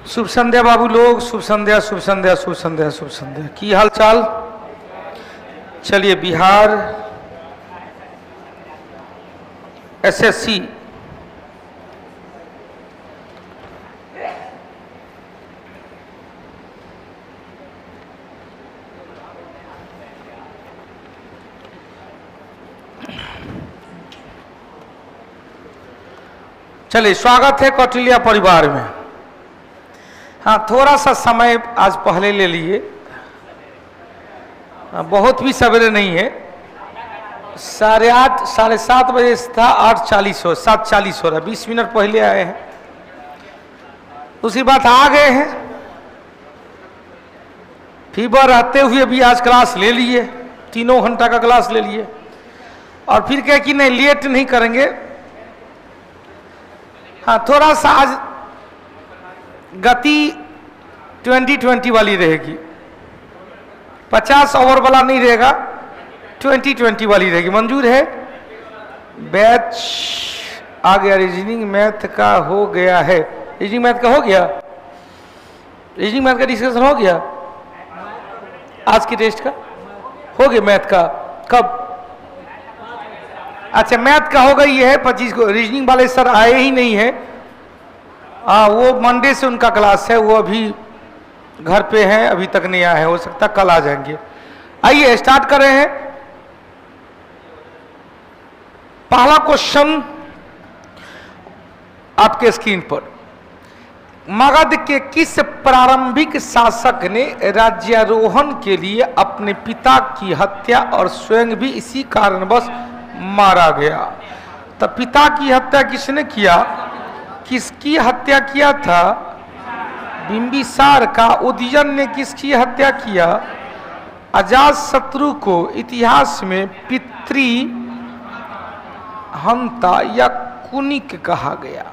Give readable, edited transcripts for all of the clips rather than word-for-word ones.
शुभ संध्या बाबू लोग, शुभ संध्या शुभ संध्या शुभ संध्या शुभ संध्या। की हाल चाल? चलिए, बिहार एसएससी चलिए, स्वागत है कौटिल्य परिवार में। हाँ, थोड़ा सा समय आज पहले ले लिए, बहुत भी सवेरे नहीं है। 8:30 7:30 बजे था, 7:40 हो रहा, 20 मिनट पहले आए हैं। उसी बात आ गए हैं। फीवर रहते हुए भी आज क्लास ले लिए, 3 घंटा का क्लास ले लिए, और फिर क्या कि नहीं, लेट नहीं करेंगे। हाँ, थोड़ा सा आज गति 2020 वाली रहेगी, 50 ओवर वाला नहीं रहेगा, 2020 वाली रहेगी। मंजूर है? बैच आ गया। रीजनिंग मैथ का हो गया है। रीजनिंग मैथ का हो गया, रीजनिंग मैथ का डिस्कशन हो गया। आज की टेस्ट का हो गया। मैथ का कब? अच्छा, मैथ का होगा, ये है 25 को। रीजनिंग वाले सर आए ही नहीं है। वो मंडे से उनका क्लास है, वो अभी घर पे हैं, अभी तक नहीं आए हैं, हो सकता कल आ जाएंगे। आइए स्टार्ट कर रहे हैं। पहला क्वेश्चन आपके स्क्रीन पर। मगध के किस प्रारंभिक शासक ने राज्यारोहण के लिए अपने पिता की हत्या और स्वयं भी इसी कारणवश मारा गया? तो पिता की हत्या किसने किया? किसकी हत्या किया था? बिंबिसार का। उदयन ने किसकी हत्या किया? अजातशत्रु को इतिहास में पितृ हंता या कुनिक कहा गया।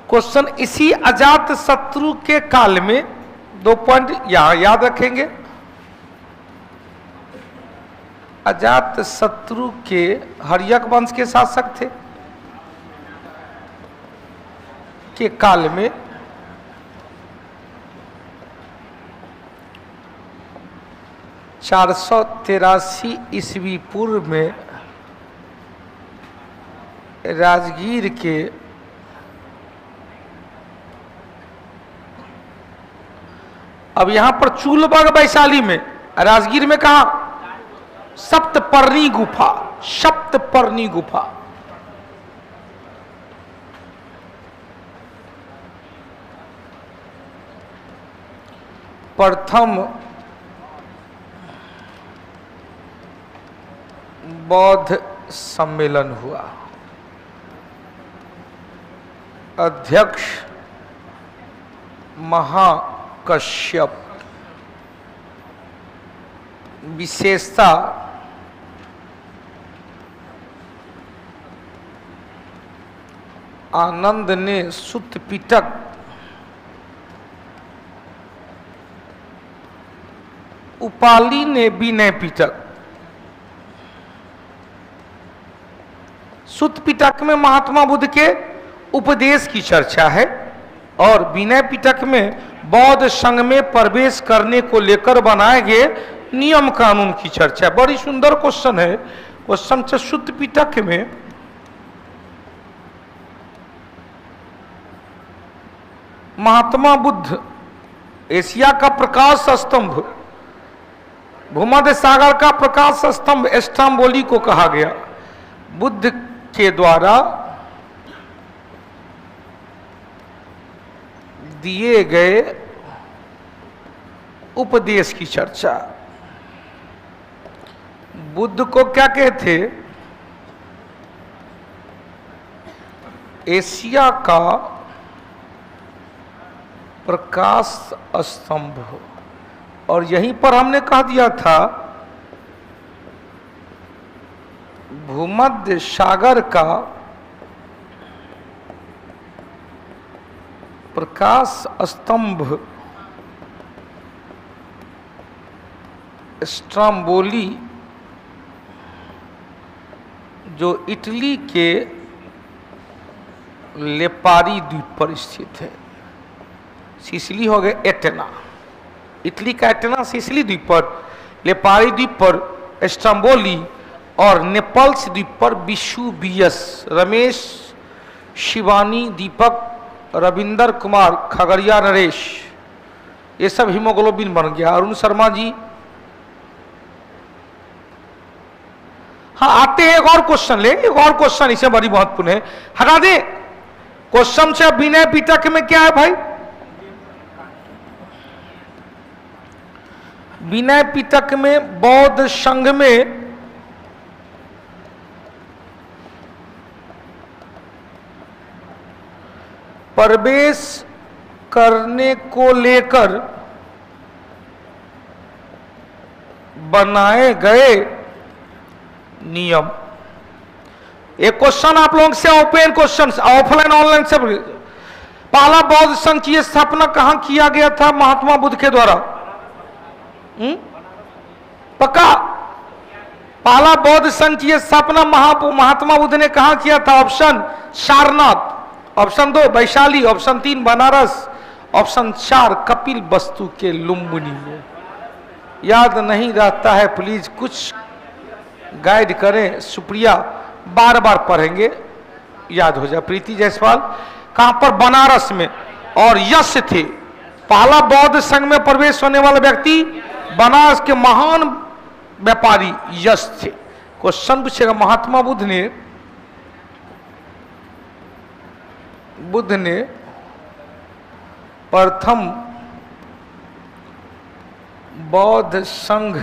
क्वेश्चन इसी अजातशत्रु के काल में 2 पॉइंट यहां याद रखेंगे। अजातशत्रु के हर्यक वंश के शासक थे के काल में 483 ईस्वी पूर्व में राजगीर के अब यहां पर चूलबर्ग वैशाली में, राजगीर में कहा? सप्तपर्णी गुफा। सप्तपर्णी गुफा प्रथम बौद्ध सम्मेलन हुआ। अध्यक्ष महाकश्यप। विशेषता आनंद ने सुत्त पिटक, उपाली ने विनय पिटक। सुत्त पिटक में महात्मा बुद्ध के उपदेश की चर्चा है, और विनय पिटक में बौद्ध संघ में प्रवेश करने को लेकर बनाए गए नियम कानून की चर्चा। बड़ी सुंदर क्वेश्चन है। क्वेश्चन से सुत्त पिटक में महात्मा बुद्ध, एशिया का प्रकाश स्तंभ, भूमध्य सागर का प्रकाश स्तंभ स्ट्राम्बोली को कहा गया। बुद्ध के द्वारा दिए गए उपदेश की चर्चा। बुद्ध को क्या कहते? एशिया का प्रकाश स्तंभ। और यहीं पर हमने कह दिया था भूमध्य सागर का प्रकाश स्तंभ स्ट्राम्बोली जो इटली के लेपारी द्वीप पर स्थित है। सिसिली हो गया एटेना, इटली का एटेना सिसिली द्वीप पर, लेपारी द्वीप पर स्ट्रम्बोली और नेपल्स द्वीप पर विशुवियस। रमेश, शिवानी, दीपक, रविंदर कुमार, खगड़िया नरेश, ये सब हीमोग्लोबिन बन गया। अरुण शर्मा जी, हाँ आते हैं। एक और क्वेश्चन ले, एक और क्वेश्चन इसे बड़ी महत्वपूर्ण है, हटा दे क्वेश्चन से। विनय पिटक में क्या है भाई? विनय पिटक में बौद्ध संघ में प्रवेश करने को लेकर बनाए गए नियम। एक क्वेश्चन आप लोगों से, ओपन क्वेश्चन, ऑफलाइन ऑनलाइन सब। पहला बौद्ध संघ की स्थापना कहां किया गया था महात्मा बुद्ध के द्वारा? पक्का? पहला बौद्ध संघ की स्थापना महात्मा बुद्ध ने कहां किया था? Option Sarnath, option 2 Vaishali, option 3 Banaras, option 4 Kapil वस्तु के लुम्बिनी में। याद नहीं रहता है प्लीज कुछ गाइड करें। सुप्रिया, बार बार पढ़ेंगे याद हो जाए। प्रीति जायसवाल, कहां पर? बनारस में। और यश थे पहला बौद्ध संघ में प्रवेश होने वाला व्यक्ति, बनारस के महान व्यापारी यश थे। क्वेश्चन पूछेगा, महात्मा बुद्ध ने प्रथम बौद्ध संघ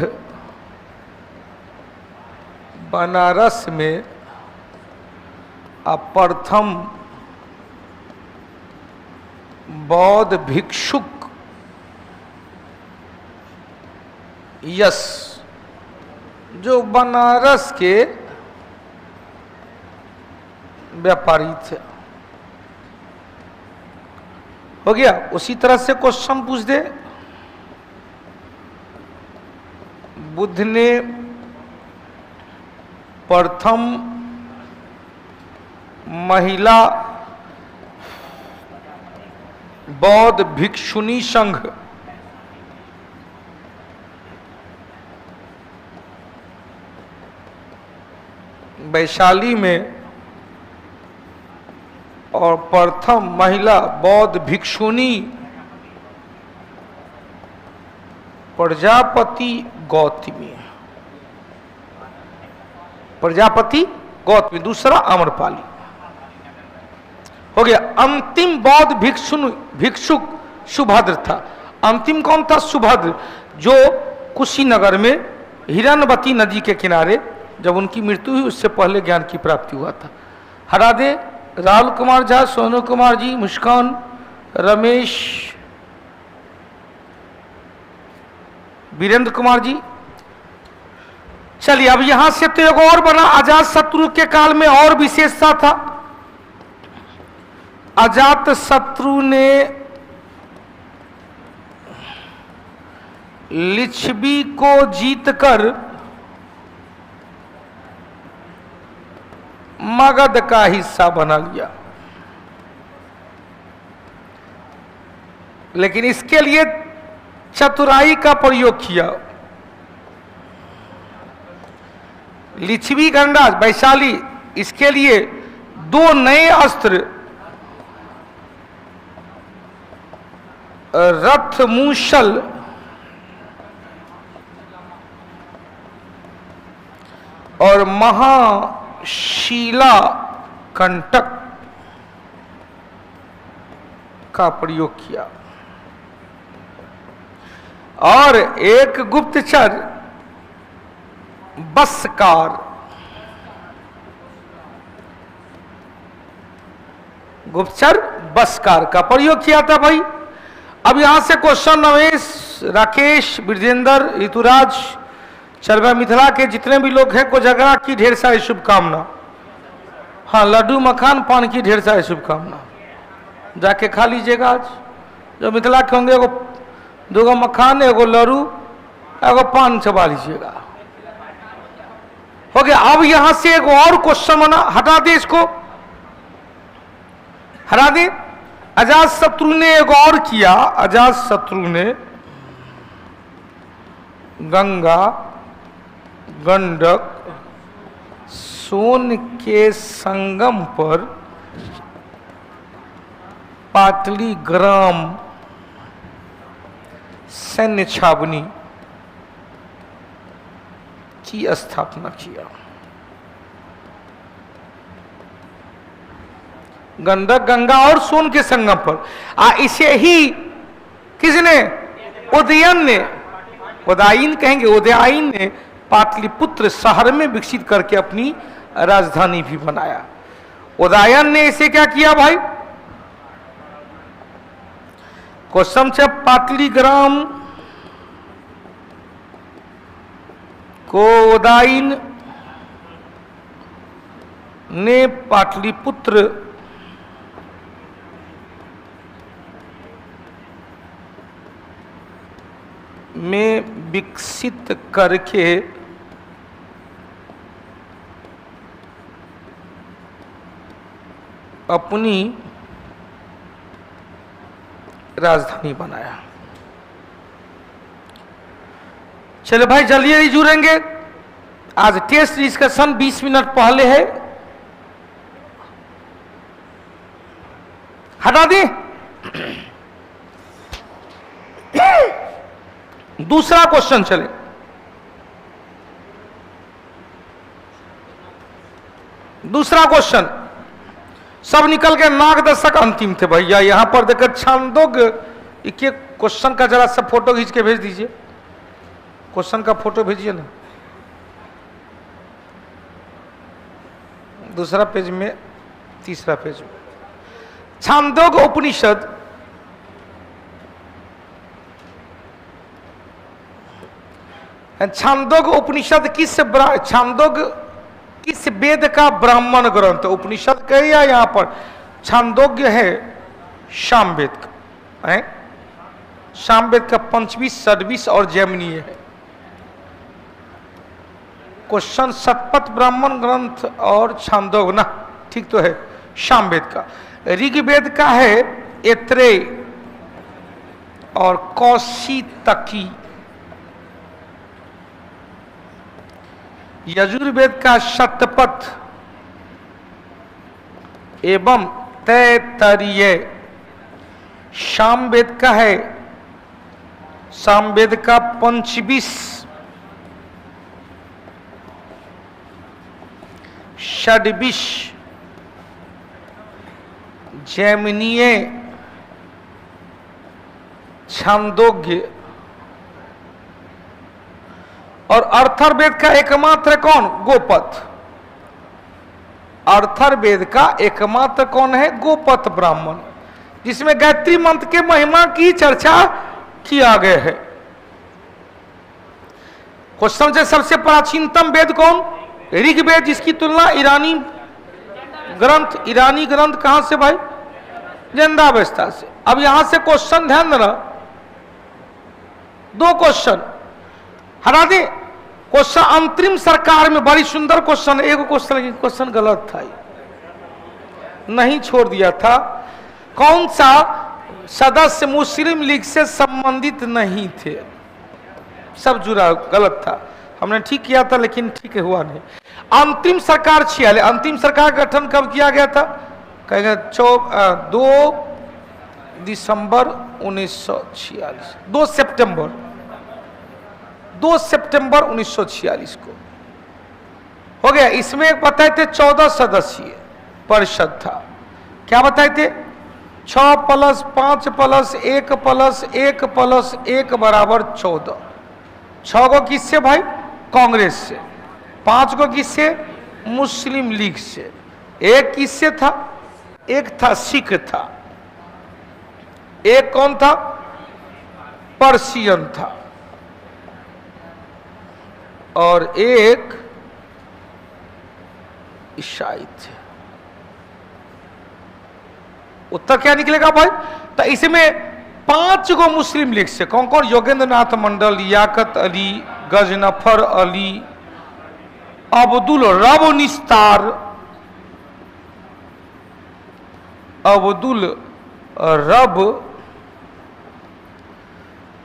बनारस में प्रथम बौद्ध भिक्षुक यश, जो बनारस के व्यापारी थे। हो गया? उसी तरह से क्वेश्चन पूछ दे, बुद्ध ने प्रथम महिला बौद्ध भिक्षुणी संघ वैशाली में और प्रथम महिला बौद्ध भिक्षुणी प्रजापति गौतमी, प्रजापति गौतमी, दूसरा आम्रपाली। हो गया। अंतिम बौद्ध भिक्षुक सुभद्र था। अंतिम कौन था? सुभद्र, जो कुशीनगर में हिरण्यवती नदी के किनारे जब उनकी मृत्यु हुई उससे पहले ज्ञान की प्राप्ति हुआ था। हरा दे। राहुल कुमार झा, सोनू कुमार जी, मुस्कान, रमेश, वीरेंद्र कुमार जी। चलिए अब यहां से तो एक और बना, अजात शत्रु के काल में और विशेषता था। अजात शत्रु ने लिच्छवी को जीतकर मगध का हिस्सा बना लिया, लेकिन इसके लिए चतुराई का प्रयोग किया। लिच्छवी गणराज वैशाली, इसके लिए 2 नए अस्त्र रथ मूसल और महाशिला कंटक का प्रयोग किया और एक गुप्तचर बसकार, गुप्तचर बसकार का प्रयोग किया था भाई। अब यहां से क्वेश्चन नवेश, राकेश, ब्रजेंद्र, ऋतुराज, चरवा मिथिला के जितने भी लोग हैं कोजगरा की ढेर सारी शुभकामना। हाँ, लड्डू मखान पान की ढेर सारी शुभकामना, जाके खा लीजिएगा। आज जो मिथिला के होंगे एगो 2 मखान, एगो लड्डू, एगो पान चबा लीजिएगा। हो गया। अब यहां से एक और क्वेश्चन बना, हटा दे इसको। हटा दे। अजातशत्रु ने एक और किया, अजातशत्रु ने गंगा, गंडक, सोन के संगम पर पाटलीग्राम सैन्य छावनी की स्थापना किया। गंडक, गंगा और सोन के संगम पर। इसे ही किसने? उदयन ने, उदयन कहेंगे, उदयन ने पाटलिपुत्र शहर में विकसित करके अपनी राजधानी भी बनाया। उदयन ने इसे क्या किया भाई? क्वेश्चन से पाटलीग्राम को उदयन ने पाटलिपुत्र में विकसित करके अपनी राजधानी बनाया। चलो भाई जल्दी जुड़ेंगे। आज टेस्ट डिस्कशन 20 मिनट पहले है, हटा दे। दूसरा क्वेश्चन चले। दूसरा क्वेश्चन सब निकल के नाग दशक अंतिम थे भैया। यहां पर देखकर छांदोग्य के क्वेश्चन का जरा सा फोटो खींच के भेज दीजिए। क्वेश्चन का फोटो भेजिए ना, दूसरा पेज में, तीसरा पेज में। छांदोग्य उपनिषद छांदोग्य उपनिषद छांदोग्य किस वेद का ब्राह्मण ग्रंथ? उपनिषद कहे या यहां पर छांदोग्य है सामवेद का है। सामवेद का 25, 26 और जैमिनीय है। क्वेश्चन शतपथ ब्राह्मण ग्रंथ और छांदोग्य ना, ठीक तो है। सामवेद का, ऋग्वेद का है ऐत्रेय और कौशितकी। यजुर्वेद का शतपथ एवं तैत्तरीय। सामवेद का है, सामवेद का 25, 26 जैमिनीय, छांदोग्य और अर्थर्वेद का एकमात्र कौन? गोपथ। अर्थर्वेद का एकमात्र कौन है? गोपथ ब्राह्मण, जिसमें गायत्री मंत्र के महिमा की चर्चा किया गया है। क्वेश्चन से सबसे प्राचीनतम वेद कौन? ऋग्वेद, जिसकी तुलना ईरानी ग्रंथ कहां से भाई? जंदावस्था से। अब यहां से क्वेश्चन ध्यान देना, दो क्वेश्चन हटा दे। क्वेश्चन अंतरिम सरकार में बड़ी सुंदर क्वेश्चन, एक क्वेश्चन, लेकिन क्वेश्चन गलत था, नहीं छोड़ दिया था। कौन सा सदस्य मुस्लिम लीग से संबंधित नहीं थे? सब जुड़ा, गलत था। हमने ठीक किया था लेकिन ठीक हुआ नहीं। अंतरिम सरकार 46। अंतिम सरकार का गठन कब किया गया था? कहेंगे 2 दिसंबर 1946, 2 सितंबर 1946 को हो गया। इसमें एक बताए थे 14 सदस्यीय परिषद था। क्या बताए थे? 6 + 5 + 1 + 1 + 1 बराबर 14। 6 को किससे भाई? कांग्रेस से। 5 को किससे? मुस्लिम लीग से। एक किससे था? एक था सिख था। एक कौन था? पर्शियन था। और एक ईसाई थे। उत्तर क्या निकलेगा भाई? तो इसमें 5 को मुस्लिम लीग से। कौन कौन? योगेंद्र नाथ मंडल, लियाकत अली, गजनफर अली, अब्दुल रब निस्तार, अब्दुल रब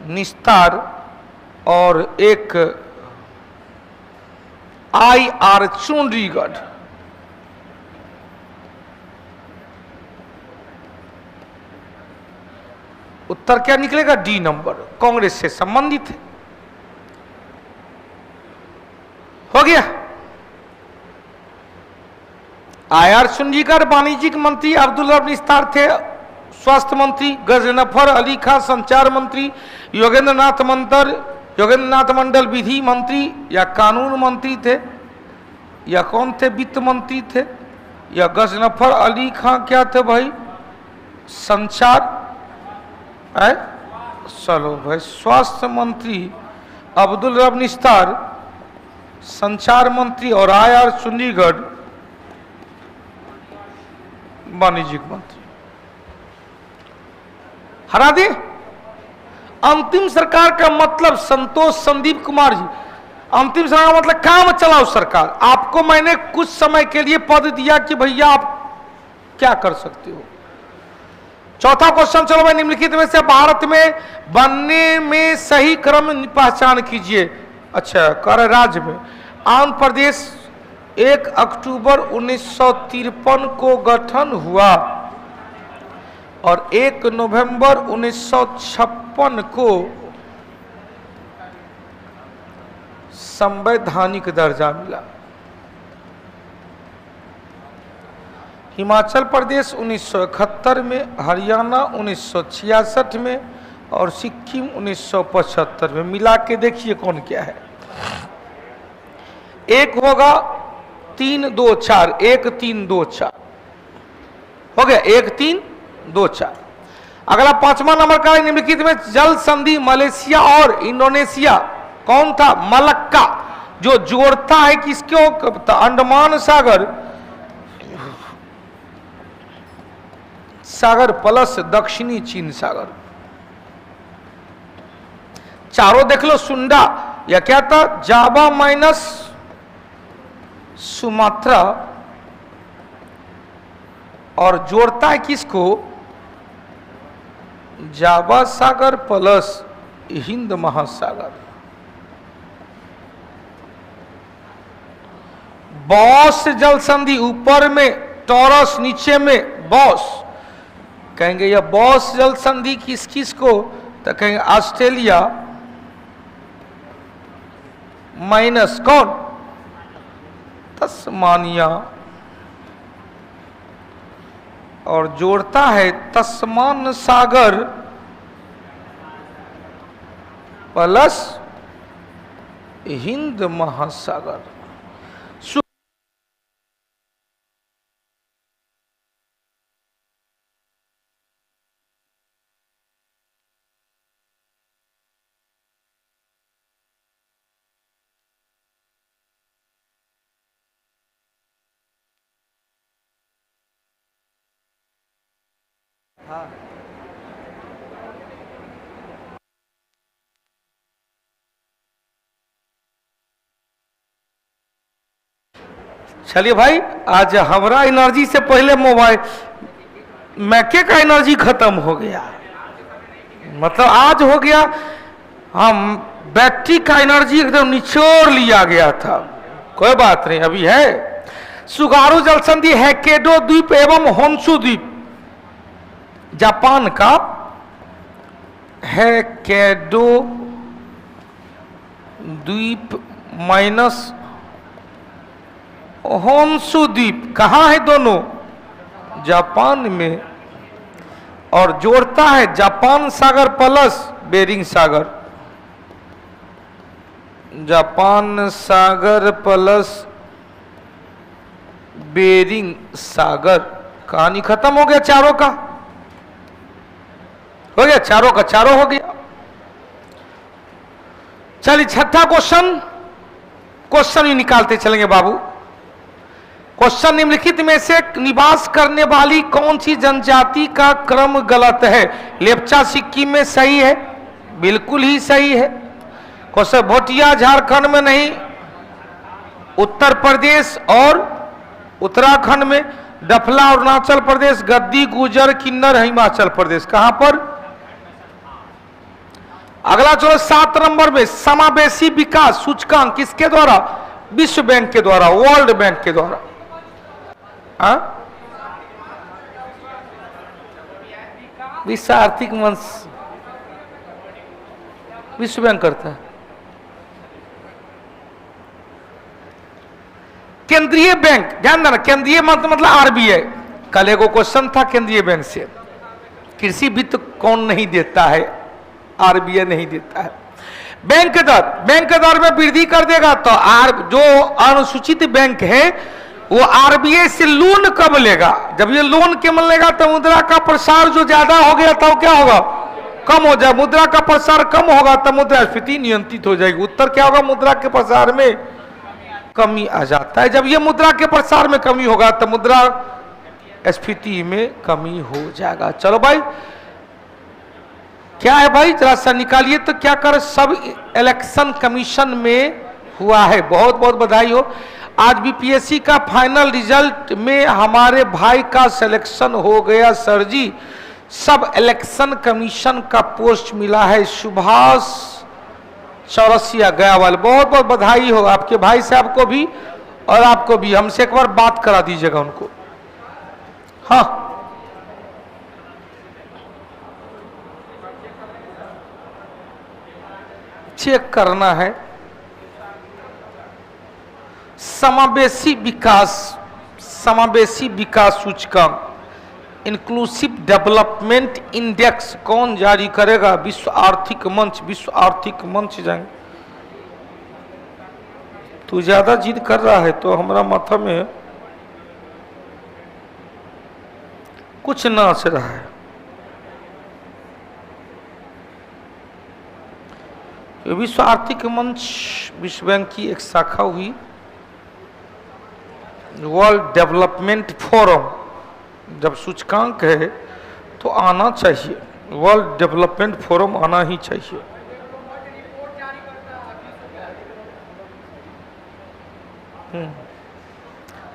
निस्तार और एक IR चंडीगढ़। उत्तर क्या निकलेगा? डी नंबर, कांग्रेस से संबंधित है। हो गया। IR चंडीगढ़ वाणिज्यिक मंत्री अब्दुल रब निस्तार थे, स्वास्थ्य मंत्री गजनफर अली खान संचार मंत्री, योगेंद्रनाथ मंडल विधि मंत्री या कानून मंत्री थे, या कौन थे? वित्त मंत्री थे, या गजनफर अली खान क्या थे भाई? संचार है। चलो भाई, स्वास्थ्य मंत्री अब्दुल रब निस्तार, संचार मंत्री और IR चंडीगढ़ वाणिज्यिक मंत्री। हरा दे। अंतिम सरकार का मतलब संतोष संदीप कुमार जी, अंतिम सरकार का मतलब काम चलाओ सरकार। आपको मैंने कुछ समय के लिए पद दिया कि भैया आप क्या कर सकते हो। चौथा क्वेश्चन, चलो मैं निम्नलिखित में से भारत में बनने में सही क्रम पहचान कीजिए। अच्छा, कर राज्य में आंध्र प्रदेश 1 अक्टूबर 1953 को गठन हुआ और 1 नवंबर 1956 को संवैधानिक दर्जा मिला। हिमाचल प्रदेश 1971 में, हरियाणा 1966 में और सिक्किम 1975 में। मिला के देखिए कौन क्या है। एक होगा 3 2 4, 1 3 2 4 हो गया, 1 3 2 4। अगला 5वां नंबर का निम्नलिखित में जल संधि मलेशिया और इंडोनेशिया कौन था? मलक्का, जो जोड़ता है किसको? अंडमान सागर प्लस दक्षिणी चीन सागर। चारों देख लो। सुंडा या क्या था? जावा माइनस सुमात्रा, और जोड़ता है किसको? जावा सागर प्लस हिंद महासागर। बॉस जल संधि, ऊपर में टॉरस, नीचे में बॉस। कहेंगे यह बॉस जल संधि किस किस को? तो कहेंगे ऑस्ट्रेलिया माइनस कौन? तस्मानिया, और जोड़ता है तस्मान सागर प्लस हिंद महासागर। चलिए भाई, आज हमारा एनर्जी से पहले मोबाइल मैके का एनर्जी खत्म हो गया। मतलब आज हो गया, हम बैटरी का एनर्जी एकदम निचोड़ लिया गया था। कोई बात नहीं, अभी है। सुगारू जल संधि हैकेडो द्वीप एवं होन्शु द्वीप, जापान का हैकेडो द्वीप माइनस होन्शु द्वीप कहाँ है? दोनों जापान में, और जोड़ता है जापान सागर प्लस बेरिंग सागर। जापान सागर प्लस बेरिंग सागर। कहानी खत्म हो गया। चारों का हो गया, चारों का चारों हो गया। चलिए छठा क्वेश्चन ही निकालते चलेंगे बाबू। क्वेश्चन, निम्नलिखित में से निवास करने वाली कौन सी जनजाति का क्रम गलत है? लेप्चा सिक्किम में सही है, बिल्कुल ही सही है। क्वेश्चन, भोटिया झारखंड में नहीं, उत्तर प्रदेश और उत्तराखंड में। डफला अरुणाचल प्रदेश, गद्दी गुजर किन्नर हिमाचल प्रदेश। कहां पर? अगला चलो 7 नंबर में, समावेशी विकास सूचकांक किसके द्वारा? विश्व बैंक के द्वारा, वर्ल्ड बैंक के द्वारा। विश्व आर्थिक मंच विश्व बैंक करता है। केंद्रीय बैंक, ध्यान देना, केंद्रीय बैंक मतलब आरबीआई। कल एगो क्वेश्चन था केंद्रीय बैंक से, कृषि वित्त कौन नहीं देता है? आरबीआई नहीं देता है। बैंक दर में वृद्धि कर देगा तो जो अनुसूचित बैंक है वो आरबीआई से लोन कब लेगा? जब ये लोन केवल लेगा तो मुद्रा का प्रसार जो ज्यादा हो गया था वो क्या होगा? कम हो जाए। मुद्रा का प्रसार कम होगा तो मुद्रास्फीति नियंत्रित हो जाएगी। उत्तर क्या होगा? मुद्रा के प्रसार में कमी आ जाता है। जब ये मुद्रा के प्रसार में कमी होगा तो मुद्रा स्फीति में कमी हो जाएगा। चलो भाई, क्या है भाई, जरा सा निकालिए तो क्या कर। सब इलेक्शन कमीशन में हुआ है। बहुत बहुत बधाई हो। आज बीपीएससी का फाइनल रिजल्ट में हमारे भाई का सिलेक्शन हो गया सर जी। सब इलेक्शन कमीशन का पोस्ट मिला है। सुभाष चौरसिया गयावाल, बहुत बहुत बधाई हो आपके भाई साहब को भी और आपको भी। हमसे एक बार बात करा दीजिएगा उनको। हाँ, चेक करना है। समावेशी विकास सूचकांक, इंक्लूसिव डेवलपमेंट इंडेक्स कौन जारी करेगा? विश्व आर्थिक मंच। विश्व आर्थिक मंच जाएंगे। तू ज्यादा जिद कर रहा है तो हमारा माथा में कुछ नाच रहा है। विश्व आर्थिक मंच विश्व बैंक की एक शाखा हुई। वर्ल्ड डेवलपमेंट फोरम, जब सूचकांक है तो आना चाहिए। वर्ल्ड डेवलपमेंट फोरम आना ही चाहिए।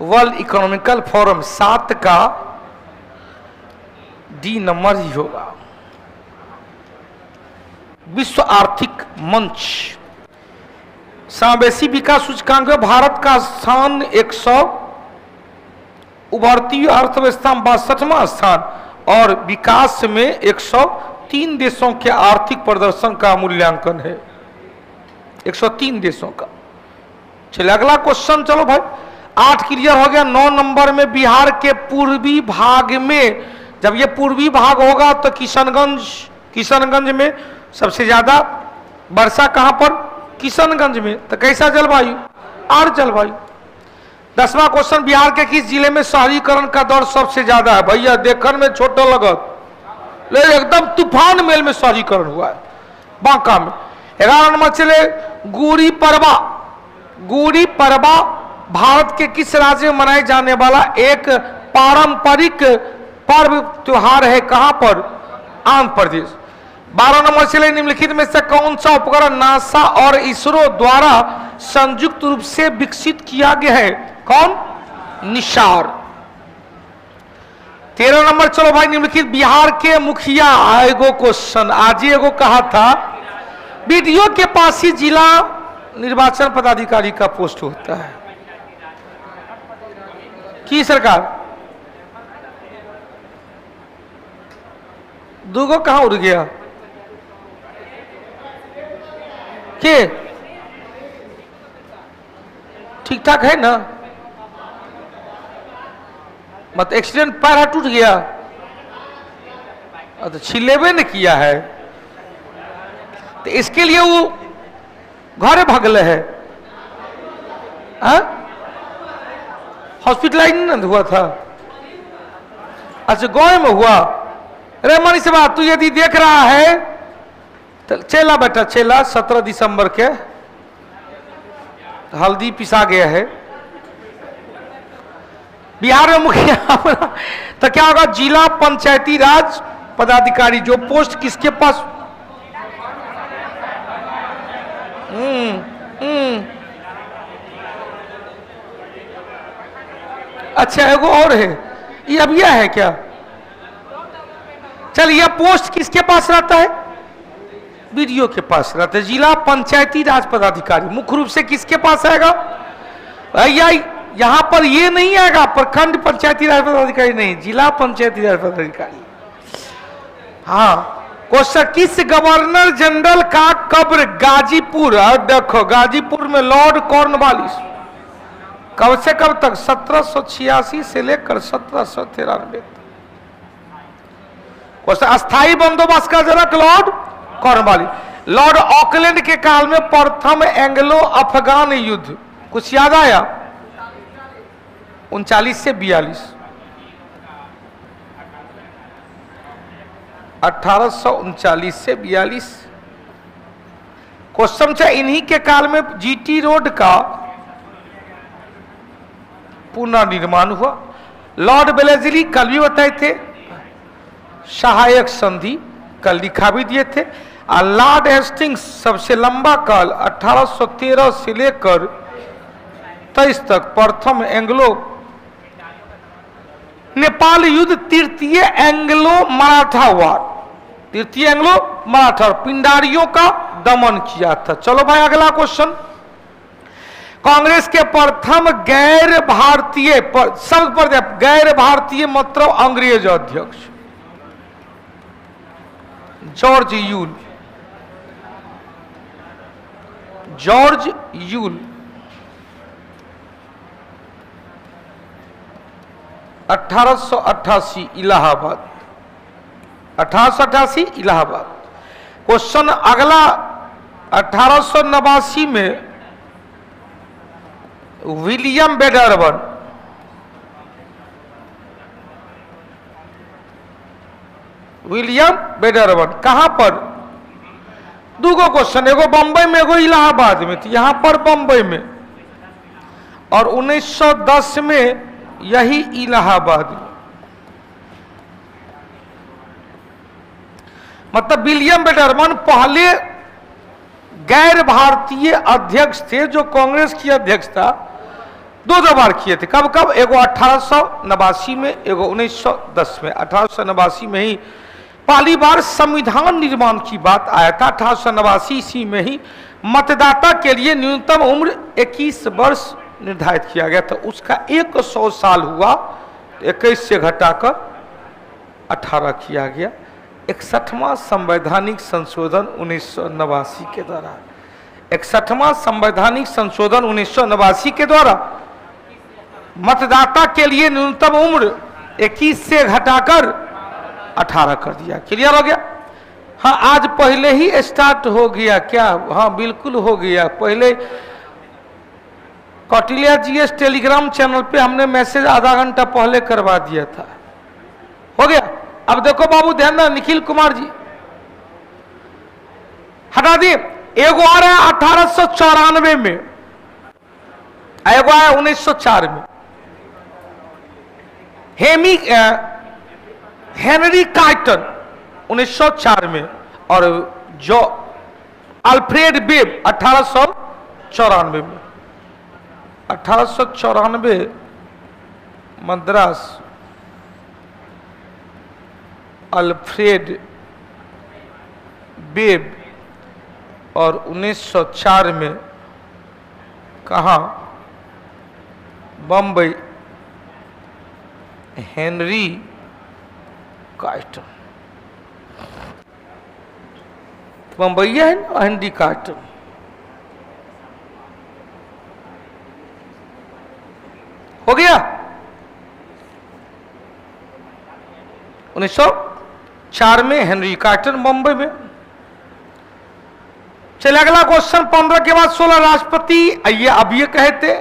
वर्ल्ड इकोनॉमिकल फोरम 7 का डी नंबर ही होगा। विश्व आर्थिक मंच, समावेशी विकास सूचकांक में भारत का स्थान 100, उभरती अर्थव्यवस्था में 62वां स्थान और विकास में 103 देशों के आर्थिक प्रदर्शन का मूल्यांकन है। 103 देशों का। चलिए अगला क्वेश्चन। चलो भाई, 8 क्लियर हो गया। 9 नंबर में, बिहार के पूर्वी भाग में, जब ये पूर्वी भाग होगा तो किशनगंज में सबसे ज्यादा वर्षा कहां पर? किशनगंज में। तो कैसा जलवायु? आर्द्र जलवायु। 10वां क्वेश्चन, बिहार के किस जिले में शहरीकरण का दर सबसे ज्यादा है? भैया देखने में छोटा लगत, लेकिन एकदम तूफान मेल में शहरीकरण हुआ है बांका में। 11 नंबर चले, गुड़ी पड़वा भारत के किस राज्य में मनाए जाने वाला एक पारंपरिक पर्व त्योहार है? कहां पर? आंध्र प्रदेश। 12 नंबर चले, निम्नलिखित में से कौन सा उपकरण नासा और इसरो द्वारा संयुक्त रूप से विकसित किया गया है? कौन? निसार। 13 नंबर चलो भाई, निम्नलिखित बिहार के मुखिया, एगो क्वेश्चन आज एगो कहा था, बीडीओ के पास ही जिला निर्वाचन पदाधिकारी का पोस्ट होता है की सरकार? दूगो कहां उड़ गया के? ठीक ठाक है ना? मत एक्सीडेंट, पैर हाथ टूट गया तो छिलेबे न किया है तो इसके लिए वो घरे भागले है। हॉस्पिटलाइज हुआ था? अच्छा, गाँव में हुआ। अरे मनी से बात, तू यदि देख रहा है तो चेला बेटा, चेला 17 दिसंबर के हल्दी पिसा गया है बिहार में मुखिया तो क्या होगा? जिला पंचायती राज पदाधिकारी। जो पोस्ट किसके पास? अच्छा, एगो और है, ये अब यह है क्या? चल, यह पोस्ट किसके पास रहता है? बीडीओ के पास रहता है। जिला पंचायती राज पदाधिकारी मुख्य रूप से किसके पास आएगा? भैया यहां पर ये नहीं आएगा प्रखंड पंचायती राज पदाधिकारी, नहीं, जिला पंचायती राज पदाधिकारी। हाँ, क्वेश्चन, किस गवर्नर जनरल का कब्र गाजीपुर, देखो गाजीपुर में लॉर्ड कॉर्नवालिस, कब से कब तक? 1786 से लेकर 1793। क्वेश्चन, अस्थायी बंदोबस्त का जनक लॉर्ड कॉर्नवालिस। लॉर्ड ऑकलैंड के काल में प्रथम एंग्लो अफगान युद्ध, कुछ याद आया? 39 से 42, 1839 से 42। क्वेश्चन है, इन्हीं के काल में जीटी रोड का पुनर्निर्माण हुआ। लॉर्ड वेलेस्ली कल भी बताए थे, सहायक संधि कल लिखा भी दिए थे। और लॉर्ड हेस्टिंग्स सबसे लंबा काल 1813 से लेकर 23 तक प्रथम एंग्लो नेपाल युद्ध, तृतीय एंग्लो मराठा वार, तृतीय एंग्लो मराठा, पिंडारियों का दमन किया था। चलो भाई अगला क्वेश्चन, कांग्रेस के प्रथम गैर भारतीय शब्द पर गैर भारतीय मतलब अंग्रेज अध्यक्ष George Yule, George Yule 1888 Allahabad, 1888 Allahabad. Question अगला, 1889 में विलियम बेडरबन, विलियम बेडरबन कहां पर? दूगो क्वेश्चन, एगो बंबई में एगो इलाहाबाद में थी, यहां पर बंबई में, और 1910 में यही इलाहाबाद में। मतलब विलियम बेडरबन पहले गैर भारतीय अध्यक्ष थे जो कांग्रेस की अध्यक्ष था, दो बार किए थे। कब कब? एगो 1889 में, एगो 1910 में। 1889 में ही पहली बार संविधान निर्माण की बात आया था। 1889 ईस्वी में ही मतदाता के लिए न्यूनतम उम्र 21 वर्ष निर्धारित किया गया था। उसका 100 साल हुआ, 21 से घटाकर 18 किया गया। 61वां संवैधानिक संशोधन 1989 के द्वारा, 61वां संवैधानिक संशोधन 1989 के द्वारा मतदाता के लिए न्यूनतम उम्र 21 से घटाकर 18 कर दिया। क्लियर हो गया? हाँ, आज पहले ही स्टार्ट हो गया क्या? हाँ बिल्कुल हो गया। पहले कौटिल्या जीएस टेलीग्राम चैनल पे हमने मैसेज आधा घंटा पहले करवा दिया था, हो गया। अब देखो बाबू ध्यान देना, निखिल कुमार जी हटा दिए। एगो आ रहा है 1894 में, एगो आया 1904 में। हेनरी कार्टर 1904 में, और जो अल्फ्रेड बेब 1894 में। 1894 मद्रास, अल्फ्रेड बेब, और 1904 में कहाँ? Bombay, Henry quarter. बम्बई है ना, हेनरी कार्टर। हो गया? 1904 में हेनरी कार्टर बम्बई में। चलिए अगला क्वेश्चन, 15 के बाद 16 राष्ट्रपति, ये अब ये कहते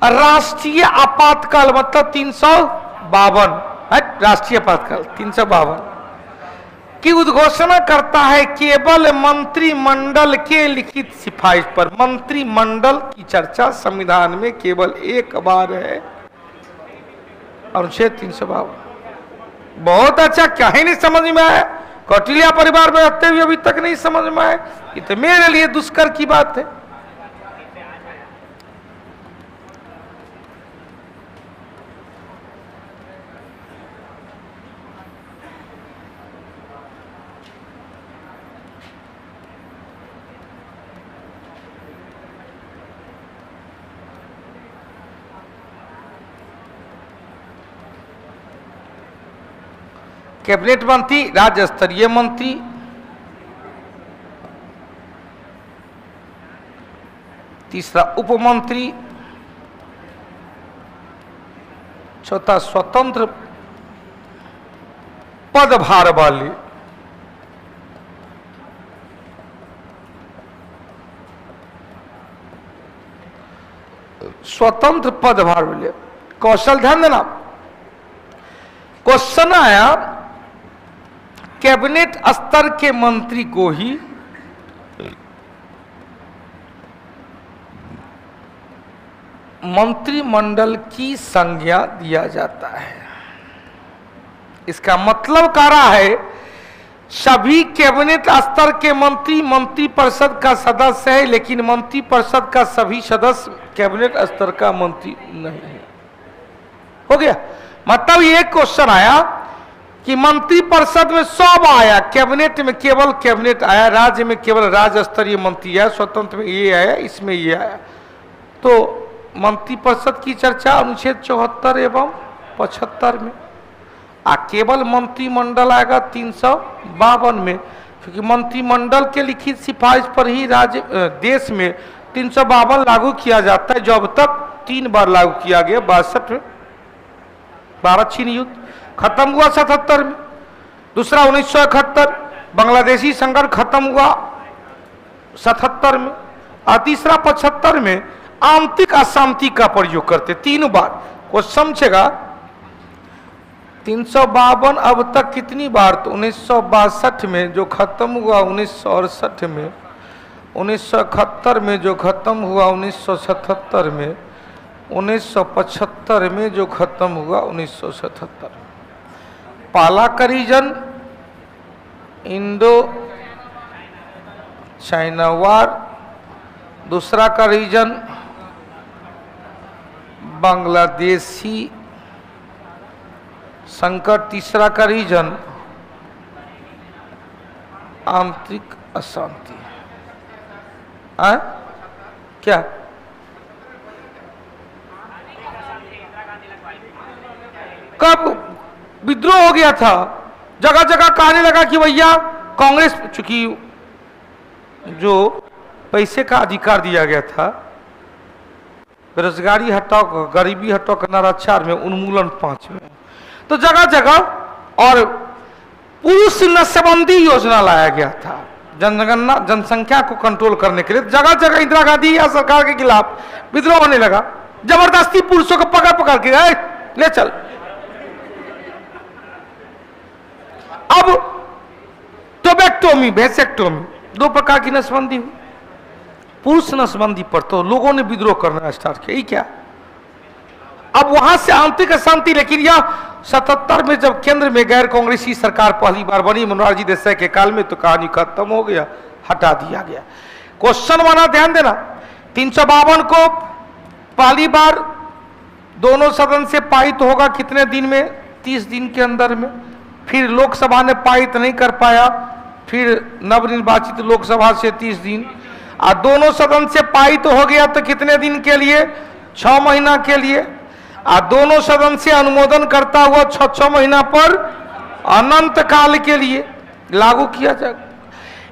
राष्ट्रीय आपातकाल मतलब 352, राष्ट्रीय आपातकाल 352 की उद्घोषणा करता है केवल मंत्रिमंडल के लिखित सिफारिश पर। मंत्रिमंडल की चर्चा संविधान में केवल एक बार है, अनुच्छेद 352। बहुत अच्छा, क्या ही नहीं समझ में आया? कौटिल्या परिवार में रहते हुए अभी तक नहीं समझ में आया? ये तो मेरे लिए दुष्कर की बात है। कैबिनेट मंत्री, राज्य स्तरीय मंत्री, तीसरा उप मंत्री, चौथा स्वतंत्र पदभार वाले। स्वतंत्र पदभार वाले कौशल, ध्यान देना। क्वेश्चन आया कैबिनेट स्तर के मंत्री को ही मंत्रिमंडल की संज्ञा दिया जाता है। इसका मतलब कह रहा है सभी कैबिनेट स्तर के मंत्री मंत्रिपरिषद का सदस्य है, लेकिन मंत्रिपरिषद का सभी सदस्य कैबिनेट स्तर का मंत्री नहीं है। हो गया मतलब ये क्वेश्चन आया कि मंत्रिपरिषद में सब आया, कैबिनेट में केवल कैबिनेट आया, राज्य में केवल राज्य स्तरीय मंत्री आया, स्वतंत्र में ये आया, इसमें ये आया। तो मंत्रिपरिषद की चर्चा अनुच्छेद 74 एवं 75 में, केवल मंत्रिमंडल आएगा 352 में, क्योंकि मंत्रिमंडल के लिखित सिफारिश पर ही राज्य देश में 352 लागू किया जाता है, जो अब तक 3 बार लागू किया गया। 62 में भारत चीन युद्ध खत्म हुआ 77 में, दूसरा 1971 बांग्लादेशी संघर्ष खत्म हुआ 77 में, और तीसरा 75 में आंतरिक अशांति का प्रयोग करते 3 बार। को समझेगा 352 अब तक कितनी बार, तो 1962 में जो खत्म हुआ 1968 में, 1971 में जो खत्म हुआ 1977 में, 1975 में जो खत्म हुआ 1977 में। पहला का रीजन इंडो चाइना वार, दूसरा का रीजन बांग्लादेशी संकट, तीसरा का रीजन आंतरिक अशांति। क्या कब विद्रोह हो गया था, जगह जगह कहने लगा कि भैया कांग्रेस, चूंकि जो पैसे का अधिकार दिया गया था, बेरोजगारी हटाओ गरीबी हटाओ का नारा 4 में, उन्मूलन 5 में, तो जगह जगह, और पुरुष नस्यबंदी योजना लाया गया था जनगणना जनसंख्या को कंट्रोल करने के लिए। जगह जगह इंदिरा गांधी या सरकार के खिलाफ विद्रोह होने लगा, जबरदस्ती पुरुषों को पकड़ पकड़ के गए ले चल। अब टोबैक्टोमी वेसेक्टोमी 2 प्रकार की नसबंदी हुई। पुरुष नसबंदी पर तो लोगों ने विद्रोह करना स्टार्ट किया, ये क्या। अब वहां से आंतरिक अशांति, लेकिन यह 77 में जब केंद्र में गैर कांग्रेसी सरकार पहली बार बनी मनोहरजी देसाई के काल में, तो कहानी खत्म हो गया, हटा दिया गया। क्वेश्चन बना, ध्यान देना, 352 को पहली बार दोनों सदन से पारित होगा कितने दिन में, 30 दिन के अंदर में। फिर लोकसभा ने पारित नहीं कर पाया, फिर नवनिर्वाचित लोकसभा से 30 दिन, और दोनों सदन से पारित हो गया तो कितने दिन के लिए, 6 महीना के लिए, और दोनों सदन से अनुमोदन करता हुआ 6 महीना पर अनंत काल के लिए लागू किया जाए।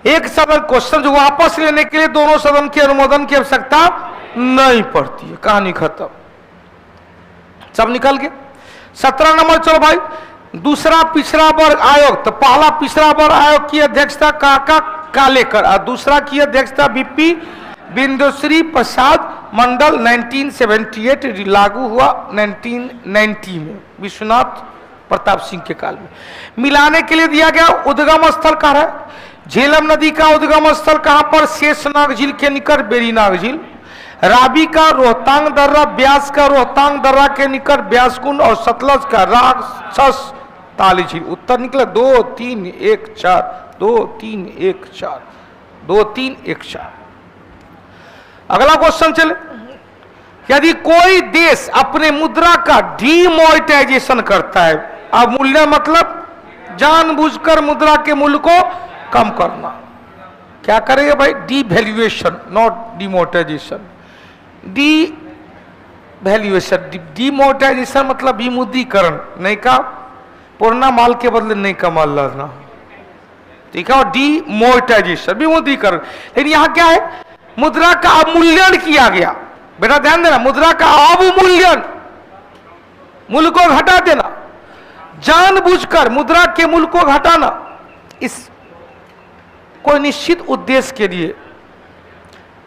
एक सदन क्वेश्चन जो वापस लेने के लिए दोनों सदन के अनुमोदन की आवश्यकता नहीं पड़ती है, कहानी खत्म, सब निकल गया। 17 नंबर, चलो भाई, दूसरा पिछड़ा वर्ग आयोग, तो पहला पिछड़ा वर्ग आयोग की अध्यक्षता काका कालेकर, और दूसरा की अध्यक्षता बीपी बिंदुश्री प्रसाद मंडल। 1978 लागू हुआ 1990 में विश्वनाथ प्रताप सिंह के काल में। मिलाने के लिए दिया गया उद्गम स्थल कहाँ है, झेलम नदी का उद्गम स्थल कहां पर, शेषनाग झील के निकट बेरीनाग झील। रावी का रोहतांग दर्रा, ब्यास का रोहतांग दर्रा के निकट ब्यासकुंड, और सतलज का राक्षस ताली झील। उत्तर निकला 2 3 1 4, 2 3 1 4, 2 3 1 4। अगला क्वेश्चन चले, यदि कोई देश अपने मुद्रा का डीमोनेटाइजेशन करता है, अब मूल्य मतलब जानबूझकर मुद्रा के मूल्य को कम करना, क्या करेगा भाई, devaluation, not demonetization. Devaluation, demonetization मतलब विमुद्रीकरण नहीं का, पुराना माल के बदले नई का माल लाना, ठीक है। और डीमोनेटाइजेशन भी मोदी कर, लेकिन यहां क्या है, मुद्रा का अवमूल्यन किया गया। बेटा ध्यान देना, मुद्रा का अवमूल्यन, मूल्य को घटा देना, जानबूझकर मुद्रा के मूल्य को घटाना, इस कोई निश्चित उद्देश्य के लिए,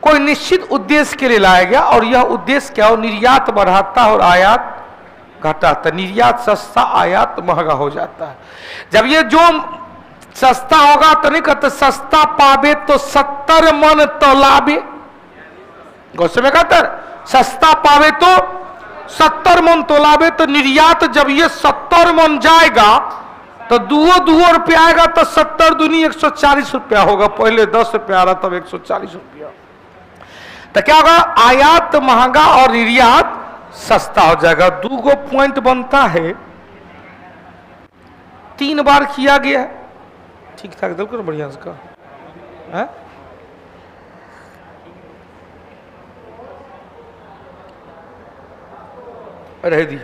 कोई निश्चित उद्देश्य के लिए लाया गया। और यह उद्देश्य क्या हो, निर्यात बढ़ाता और आयात घटाता। निर्यात सस्ता, आयात महंगा हो जाता है। जब ये जो सस्ता होगा तो नहीं कहते सस्ता पावे तो 70 मन तौलावे, गौसे में कहते सस्ता पावे तो 70 मन तौलावे। तो निर्यात जब ये 70 मन जाएगा तो 2 रुपया आएगा, तो 70 दूनी 140 रुपया होगा। पहले 10 रुपया आ रहा, तब 140 रुपया। तो क्या होगा, आयात महंगा और निर्यात सस्ता हो जाएगा। 2 पॉइंट बनता है, 3 बार किया गया है, ठीक ठाक दिल करो बढ़िया का है? रह दी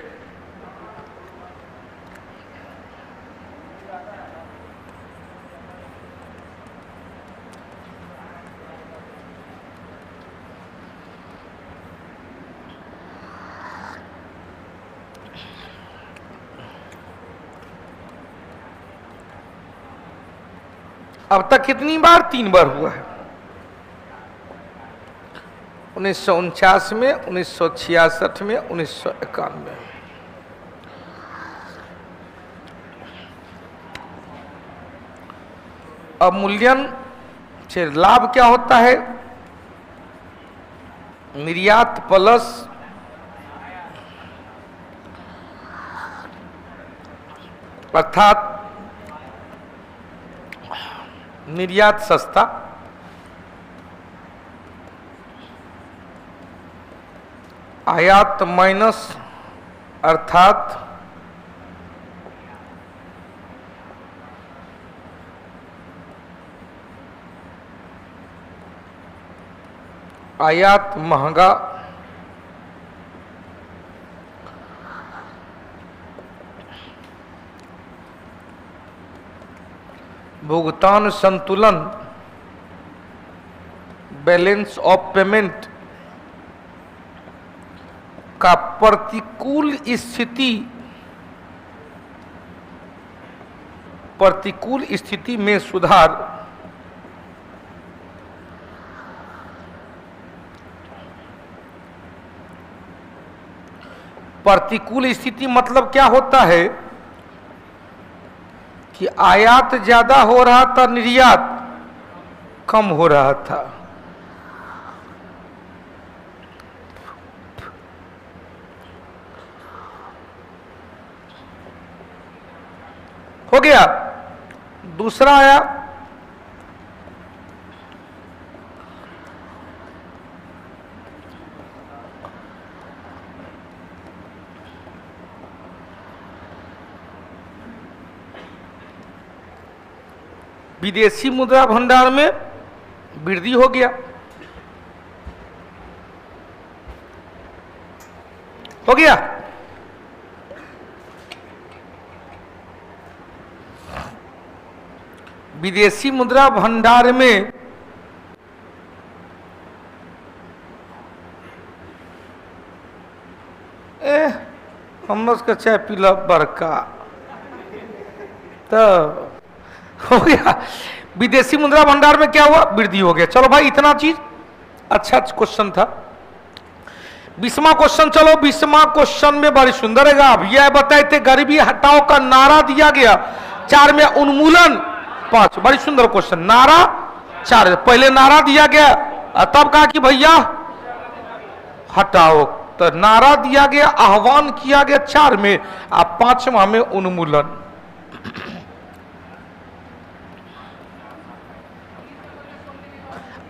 अब तक कितनी बार, 3 बार हुआ है। 1949 में, 1966 में, 1991 में। अब मूल्यन से लाभ क्या होता है, निर्यात प्लस अर्थात निर्यात सस्ता, आयात माइनस अर्थात आयात महंगा, भुगतान संतुलन, बैलेंस ऑफ पेमेंट का प्रतिकूल स्थिति में सुधार, प्रतिकूल स्थिति मतलब क्या होता है कि आयात ज्यादा हो रहा था, निर्यात कम हो रहा था। हो गया। दूसरा आया विदेशी मुद्रा भंडार में वृद्धि हो गया, हो गया। विदेशी मुद्रा भंडार में हम उसका चाय पीला बड़का, तो हो गया। विदेशी मुद्रा भंडार में क्या हुआ, वृद्धि हो गया। चलो भाई इतना चीज अच्छा क्वेश्चन था। 20वां क्वेश्चन, चलो 20वां क्वेश्चन में बड़ी सुंदर है। अब यह बताए थे गरीबी हटाओ का नारा दिया गया, 4 में उन्मूलन 5। बड़ी सुंदर क्वेश्चन। नारा 4, पहले नारा दिया गया तब कहा कि भैया हटाओ, तो नारा दिया गया, आह्वान किया गया 4 में, अब 5वां में उन्मूलन।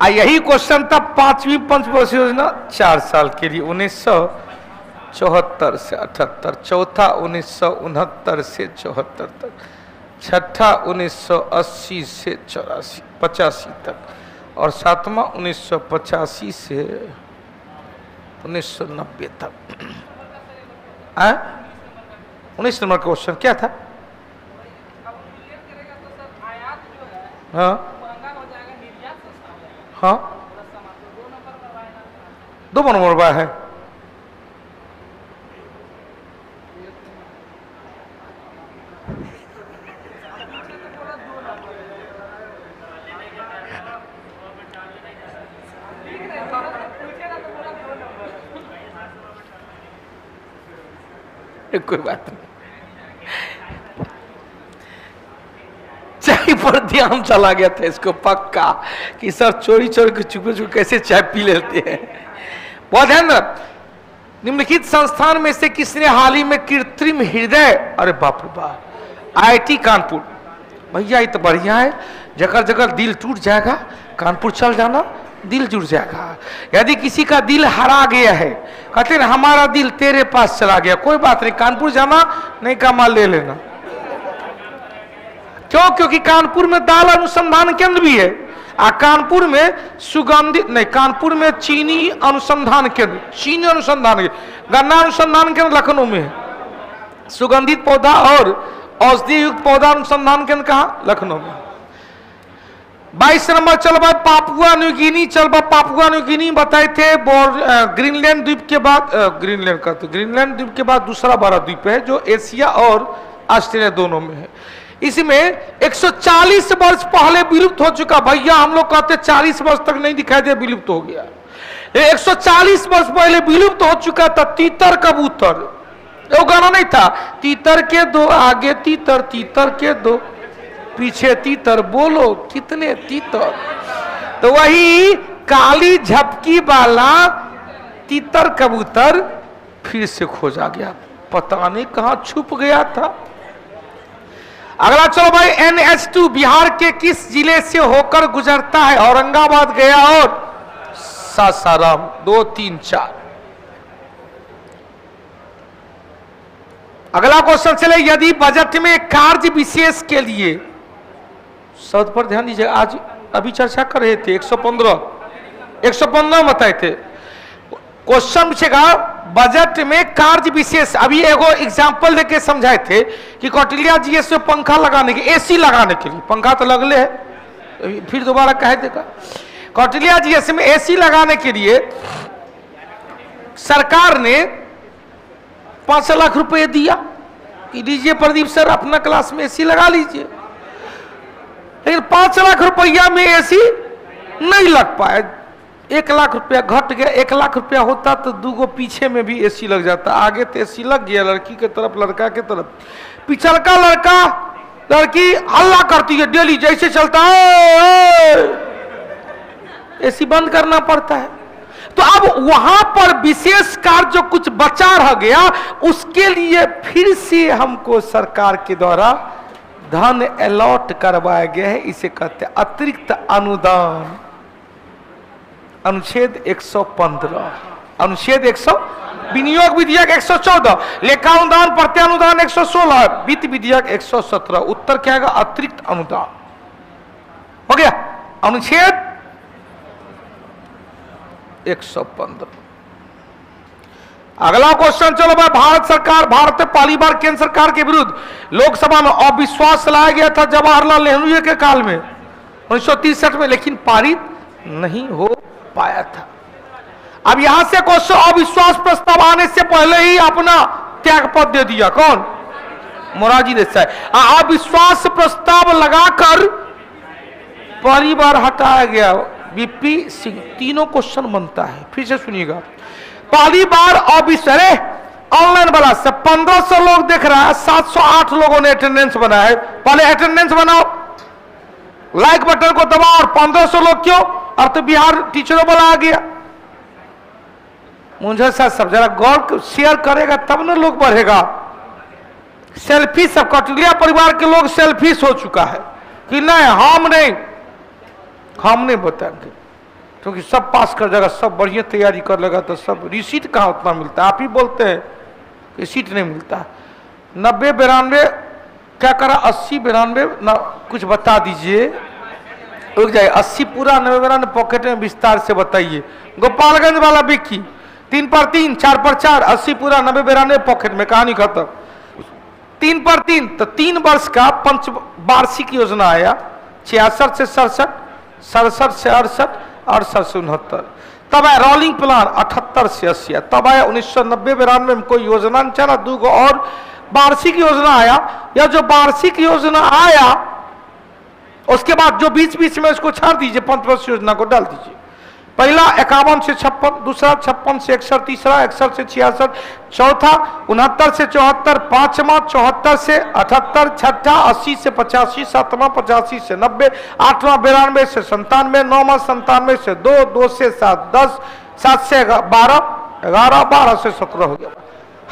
यही क्वेश्चन था 5वीं पंचवर्षीय योजना 4 साल के लिए, 1974 से 78, चौथा 1969 से 74 तक, छठा 1980 से 85 तक, और 7वां 1985 से 1990 तक। 19 नंबर क्वेश्चन क्या था, हाँ हाँ 2 नंबर पर है। कोई बात नहीं, चाय पर ध्यान चला गया था इसको पक्का कि सर चोरी चोरी के चुपे चुपे कैसे चाय पी लेते हैं। बहुत ध्यान रख, निम्नलिखित संस्थान में से किसने हाल ही में कृत्रिम हृदय, अरे बाप रे बाप, आईआईटी कानपुर, भैया ये तो बढ़िया है, जगह जगह दिल टूट जाएगा, कानपुर चल जाना, दिल जुड़ जाएगा। यदि किसी का दिल हरा गया है, कहते हैं हमारा दिल तेरे पास चला गया, कोई बात नहीं, कानपुर जाना, नहीं का माल ले लेना। क्यों? क्योंकि कानपुर में दाल अनुसंधान केंद्र भी है, और कानपुर में सुगंधित नहीं, कानपुर में चीनी अनुसंधान केंद्र, चीनी अनुसंधान केंद्र, गन्ना अनुसंधान केंद्र लखनऊ में है, सुगंधित पौधा और औषधि युक्त पौधा अनुसंधान केंद्र कहाँ? लखनऊ में। 22 नंबर चल भाई पापुआ न्यू गिनी, चल भाई पापुआ न्यू गिनी बताए थे ग्रीनलैंड द्वीप के बाद, ग्रीनलैंड का तो ग्रीनलैंड द्वीप के बाद दूसरा बड़ा द्वीप है जो एशिया और ऑस्ट्रेलिया दोनों में है। इसमें 140 वर्ष पहले विलुप्त हो चुका, भैया हम लोग कहते 40 वर्ष तक नहीं दिखाई दे, विलुप्त हो गया। 140 वर्ष पहले विलुप्त हो चुका था तीतर कबूतर, वो गाना नहीं था, तीतर के दो आगे तीतर, तीतर के दो पीछे तीतर, बोलो कितने तीतर। तो वही काली झपकी वाला तीतर कबूतर फिर से खोजा गया, पता नहीं कहां छुप गया था। अगला चलो भाई NH2 बिहार के किस जिले से होकर गुजरता है? औरंगाबाद, गया और सासाराम। 2, 3, 4। अगला क्वेश्चन चले, यदि बजट में कार्य विशेष के लिए, शब्द पर ध्यान दीजिए, आज अभी चर्चा कर रहे थे 115 बताए थे। क्वेश्चन पूछेगा बजट में कार्य विशेष, अभी एगो एग्जांपल देके समझाए थे कि कौटिल्या जीएस में पंखा लगाने के, एसी लगाने के लिए, पंखा तो लगले है, फिर दोबारा कह देगा, कौटिल्या जीएस में एसी लगाने के लिए सरकार ने 5 लाख रुपए दिया कि लीजिए प्रदीप सर अपना क्लास में एसी लगा लीजिए, लेकिन 5 लाख रुपया में एसी नहीं लग पाया। 1 लाख रुपया घट गया, 1 लाख रुपया होता तो 2 गो पीछे में भी एसी लग जाता, आगे तो एसी लग गया लड़की के तरफ लड़का के तरफ, पिछलका लड़का लड़की हल्ला करती है डेली, जैसे चलता है एसी बंद करना पड़ता है। तो अब वहां पर विशेष कार्य जो कुछ बचा रह गया, उसके लिए फिर से हमको सरकार के द्वारा धन अलॉट करवाया गया है, इसे कहते हैं अतिरिक्त अनुदान। अनुच्छेद 115, अनुच्छेद 100, विनियोग विधेयक 114, लेखा अनुदान प्रत्यानुदान 116, वित्त विधेयक 117। उत्तर क्या आएगा? अतिरिक्त अनुदान। हो गया अनुच्छेद 115। अगला क्वेश्चन चलो भाई, भारत सरकार, भारत में पहली बार केंद्र सरकार के विरुद्ध लोकसभा में अविश्वास लाया गया था जवाहरलाल नेहरू के काल में 1963 में, लेकिन पारित नहीं हो पाया था। अब यहां से क्वेश्चन, अविश्वास प्रस्ताव आने से पहले ही अपना त्याग पद दे दिया कौन? मोरारजी देसाई। अविश्वास प्रस्ताव लगाकर पहली बार हटाया गया वीपी सिंह। तीनों क्वेश्चन बनता है, फिर से सुनिएगा। पहली बार अविश्वास ऑनलाइन वाला से 1500 लोग देख रहा है, 708 लोगों ने अटेंडेंस बनाया है। पहले अटेंडेंस बनाओ, लाइक बटन को दबाओ, और 1500 लोग क्यों? अब तो बिहार टीचरों वाला आ गया। मुझे सब जरा गौर शेयर करेगा तब ना लोग बढ़ेगा। सेल्फी, सब कौटिल्या परिवार के लोग सेल्फिश हो चुका है कि नहीं हम नहीं बताएंगे, क्योंकि सब पास कर जाएगा, सब बढ़िया तैयारी कर लेगा, तो सब रिसीट कहाँ उतना मिलता है? आप ही बोलते हैं कि सीट नहीं मिलता। 90, 92 क्या करा? 80, 92 कुछ बता दीजिए, रुक जाइए। 80 पूरा, 90, 92 पॉकेट में विस्तार से बताइए। गोपालगंज वाला बिक्की 3 पर 3, 4 पर 4, 80 पूरा, 90, 92 पॉकेट में, कहानी खत्म। 3 पर 3 तो 3 वर्ष का पंचवार्षिक योजना आया, 66 से 67, 67 से 68, 68 से 69। तब है रोलिंग प्लान 78 से 80। तब है 1990-92 में कोई योजना नहीं चला, 2 और वार्षिक योजना आया। या जो वार्षिक योजना आया उसके बाद जो बीच बीच में उसको छाड़ दीजिए, पंचवर्षीय योजना को डाल दीजिए। पहला 51 से 56, दूसरा 56 से 61, तीसरा 61 से 66, चौथा 69 से 74, पांचवा 74 से 78, छठा 80 से 85, सातवां 85 से 90, आठवां 92 से 97, नौवां 97 से 2, 2 से 7, 10, 7 से 12, 11, 12 से 17 हो गया।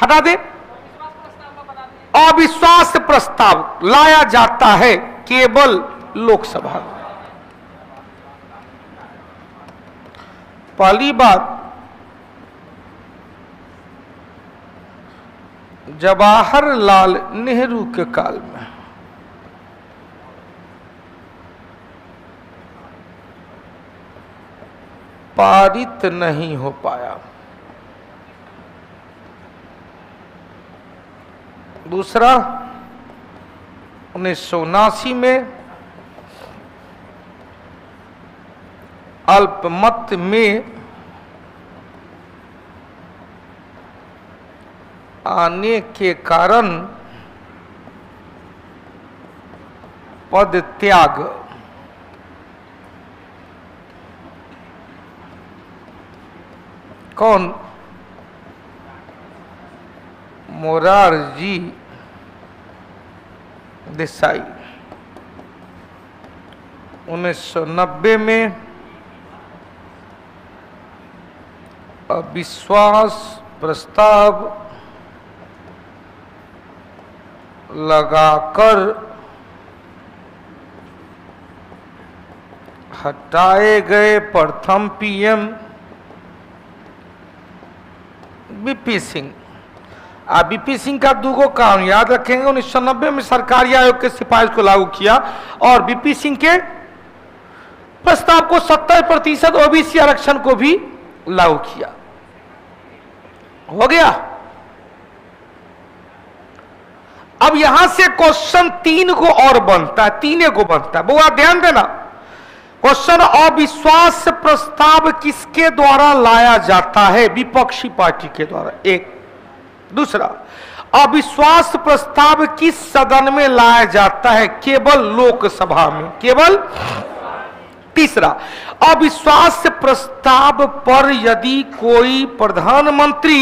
हटा दे। अविश्वास प्रस्ताव लाया जाता है केवल लोकसभा में। पहली बार जवाहरलाल नेहरू के काल में पारित नहीं हो पाया। दूसरा 1979 में अल्पमत में आने के कारण पद त्याग। कौन? मोरारजी देसाई। 1990 में अविश्वास प्रस्ताव लगाकर हटाए गए प्रथम PM BP Singh. BP Singh का 2 काम याद रखेंगे। 1990 में सरकारी आयोग के सिफारिश को लागू किया और बीपी सिंह के प्रस्ताव को 70% ओबीसी आरक्षण को भी लागू किया। हो गया। अब यहां से क्वेश्चन 3 को और बनता है, 3 को बनता है। बुआ ध्यान देना। क्वेश्चन अविश्वास प्रस्ताव किसके द्वारा लाया जाता है? विपक्षी पार्टी के द्वारा। एक। दूसरा, अविश्वास प्रस्ताव किस सदन में लाया जाता है? केवल लोकसभा में। केवल। तीसरा, अविश्वास प्रस्ताव पर यदि कोई प्रधानमंत्री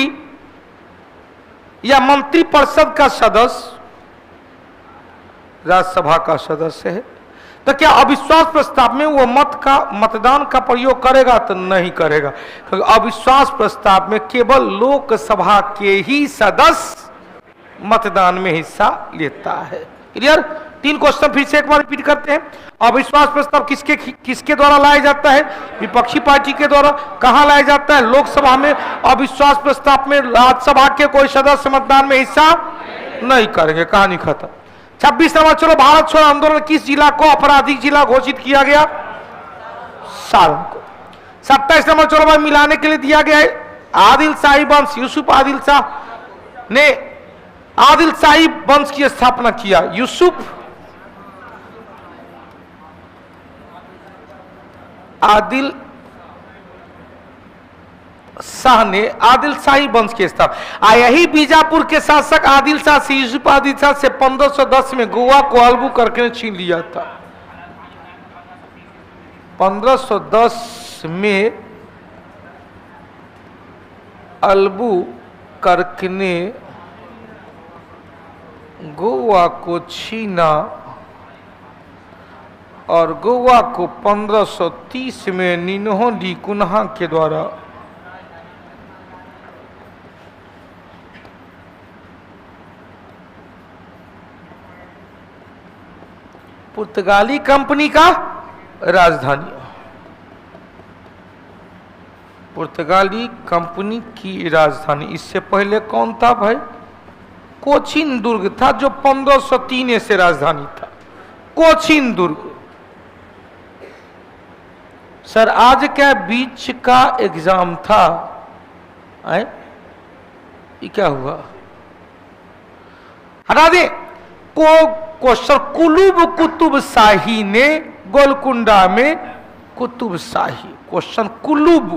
या मंत्रिपरिषद का सदस्य राज्यसभा का सदस्य है तो क्या अविश्वास प्रस्ताव में वो मतदान का प्रयोग करेगा? तो नहीं करेगा, क्योंकि अविश्वास प्रस्ताव में केवल लोकसभा के ही सदस्य मतदान में हिस्सा लेता है। क्लियर? 3 क्वेश्चन फिर से एक बार रिपीट करते हैं। अविश्वास प्रस्ताव किसके द्वारा लाया जाता है? विपक्षी पार्टी के द्वारा। कहां लाया जाता है? लोकसभा में। अविश्वास प्रस्ताव में राज्यसभा के कोई सदस्य मतदान में हिस्सा नहीं करेंगे। कहानी खत्म। 26 नंबर चलो, भारत छोड़ो आंदोलन किस जिला को आपराधिक जिला घोषित किया गया? सारण को। 27 नंबर चलो भाई, मिलाने के लिए दिया गया है आदिल शाही वंश। यूसुफ आदिल शाह ने आदिल शाही वंश की स्थापना किया। यूसुफ आदिल शाह ने आदिल शाही वंश के स्थापना। यही बीजापुर के शासक आदिल शाह से यूसुफ आदिल शाह से 1510 में गोवा को अलबू करके छीन लिया था। 1510 में अलबू करके ने गोवा को छीना और गोवा को 1530 में निन्हो डी कुन्हा के द्वारा पुर्तगाली कंपनी का राजधानी। पुर्तगाली कंपनी की राजधानी। इससे पहले कौन था भाई? कोचिन दुर्ग था, जो 1503 से राजधानी था। कोचिन दुर्ग। सर आज क्या बीच का एग्जाम था? ये क्या हुआ? हटा दे। क्वेश्चन कुलुब कुतुब शाही ने गोलकुंडा में कुतुब शाही। क्वेश्चन कुलुब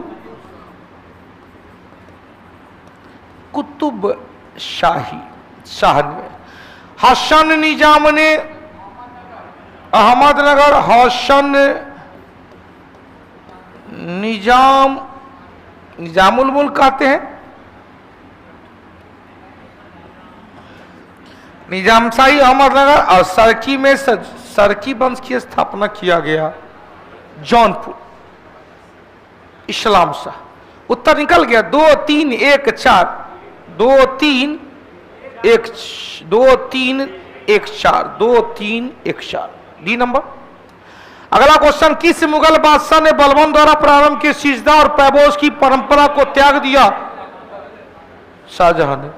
कुतुब शाही शाह में। हसन निजाम ने अहमदनगर, हसन निजामुल मुल्क कहते हैं, निजामशाही अहमदनगर। और सरकी में सरकी वंश की स्थापना किया गया जौनपुर, इस्लाम शाह। उत्तर निकल गया 2 3 1 4, 2 3 1 2 3 1 4, 2 3 1 4, डी नंबर। अगला क्वेश्चन, किस मुगल बादशाह ने बलबन द्वारा प्रारंभ की सिजदा और पैबोस की परंपरा को त्याग दिया? शाहजहां ने।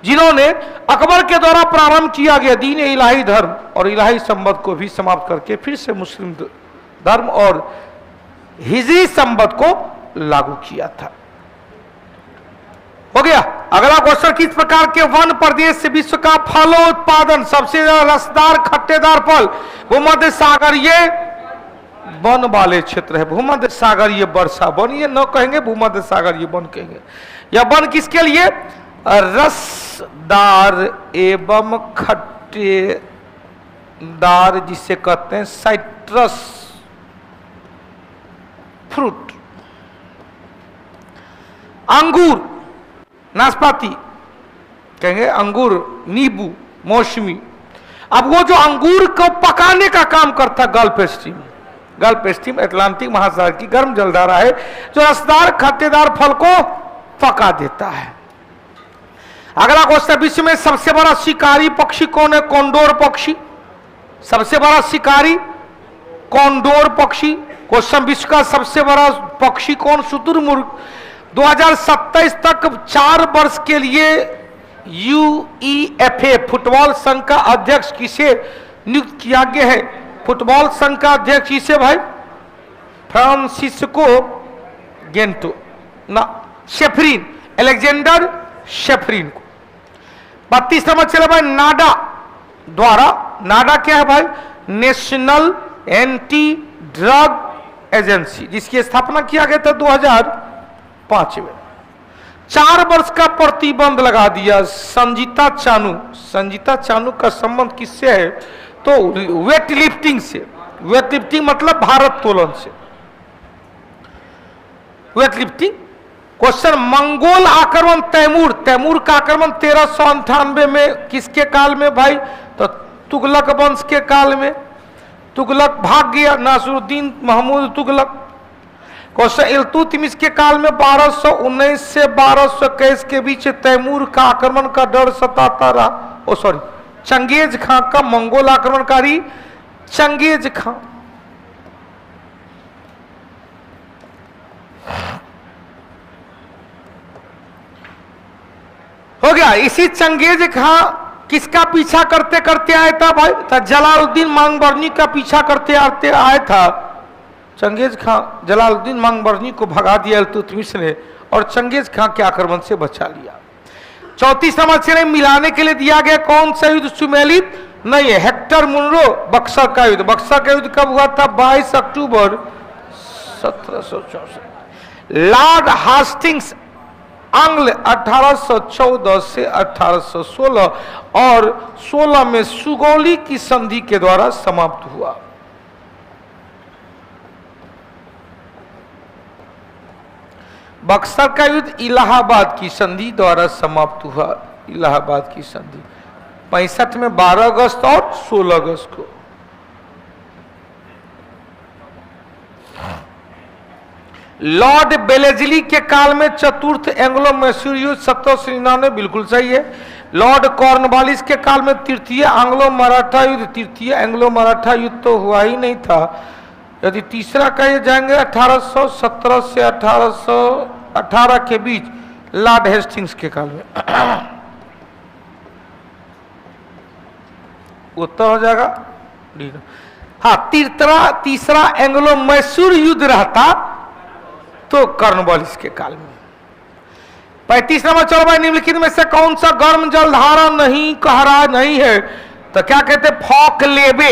जिन्होंने अकबर के द्वारा प्रारंभ किया गया दीन इलाही धर्म और इलाही संबत को भी समाप्त करके फिर से मुस्लिम धर्म और हिजरी संबत को लागू किया था। हो गया। अगला क्वेश्चन, किस प्रकार के वन प्रदेश से विश्व का फलोत्पादन सबसे ज्यादा रसदार खट्टेदार फल भूमध्य सागरीय वन वाले क्षेत्र है? भूमध्य सागरीय वर्षा वन, ये न कहेंगे भूमध्य सागरीय वन कहेंगे। यह वन किसके लिए? रसदार एवं खट्टेदार, जिसे कहते हैं साइट्रस फ्रूट। अंगूर, नाशपाती कहेंगे, अंगूर, नींबू, मौसमी। अब वो जो अंगूर को पकाने का काम करता gulf stream, gulf stream Atlantic महासागर की गर्म जलधारा है जो रसदार खट्टेदार फल को पका देता है। अगला क्वेश्चन, विश्व में सबसे बड़ा शिकारी पक्षी कौन है? कॉन्डोर पक्षी। सबसे बड़ा शिकारी कॉन्डोर पक्षी। क्वेश्चन, विश्व का सबसे बड़ा पक्षी कौन? शुतुरमुर्ग। 2027 तक 4 वर्ष के लिए यूईएफए फुटबॉल संघ का अध्यक्ष किसे नियुक्त किया गया है? फुटबॉल संघ का अध्यक्ष किसे भाई? फ्रांसिस्को गेंटो ना, शेफरिन, अलेक्जेंडर शेफरिन को। 32 नंबर चले भाई, नाडा द्वारा, नाडा क्या है भाई? नेशनल एंटी ड्रग एजेंसी, जिसकी स्थापना किया गया था 2005 में। 4 वर्ष का प्रतिबंध लगा दिया। संजीता चानू, संजीता चानू का संबंध किससे है? तो वेट लिफ्टिंग से। वेट लिफ्टिंग मतलब भारोत्तोलन से, वेट लिफ्टिंग। क्वेश्चन, मंगोल आक्रमण तैमूर, तैमूर का आक्रमण 1398 में किसके काल में भाई? तो तुगलक वंश के काल में। तुगलक भाग गया, नासरुद्दीन महमूद तुगलक। क्वेश्चन, इल्तुतमिश के काल में 1219 से 1221 के बीच तैमूर का आक्रमण का डर सताता रहा। ओ सॉरी, चंगेज खां का मंगोल आक्रमणकारी चंगेज खां। हो गया। इसी चंगेज खां किसका पीछा करते करते आया था भाई? तो जलालुद्दीन मांगबरनी का पीछा करते आते आया था। चंगेज खां जलालुद्दीन मांगबरनी को भगा दिया इल्तुतमिश ने और चंगेज खां के आक्रमण से बचा लिया। 34 नंबर से मिलाने के लिए दिया गया कौन सा युद्ध सुमेलित नहीं है? हेक्टर मुनरो, बक्सर का युद्ध। बक्सर का युद्ध कब हुआ था? 22 अक्टूबर 1764। लॉर्ड हास्टिंग्स आंग्ल 1814 से 1816 और 16 में सुगौली की संधि के द्वारा समाप्त हुआ। बक्सर का युद्ध इलाहाबाद की संधि द्वारा समाप्त हुआ। इलाहाबाद की संधि 65 में 12 अगस्त और 16 अगस्त को। लॉर्ड बेलेजली के काल में चतुर्थ एंग्लो मैसूर युद्ध 1799, बिल्कुल सही है। लॉर्ड कॉर्नवालिस के काल में तृतीय एंग्लो मराठा युद्ध। तृतीय एंग्लो मराठा युद्ध तो हुआ ही नहीं था। यदि तीसरा कहे जाएंगे 1817 से 1818 के बीच लॉर्ड हेस्टिंग्स के काल में। उत्तर हो जाएगा। हाँ, तीसरा एंग्लो मैसूर युद्ध रहता तो कॉर्नवालिस के काल में। 35 नंबर, चलो भाई, निम्नलिखित में से कौन सा गर्म जलधारा नहीं कह रहा नहीं है? तो क्या कहते? फॉक लेबे।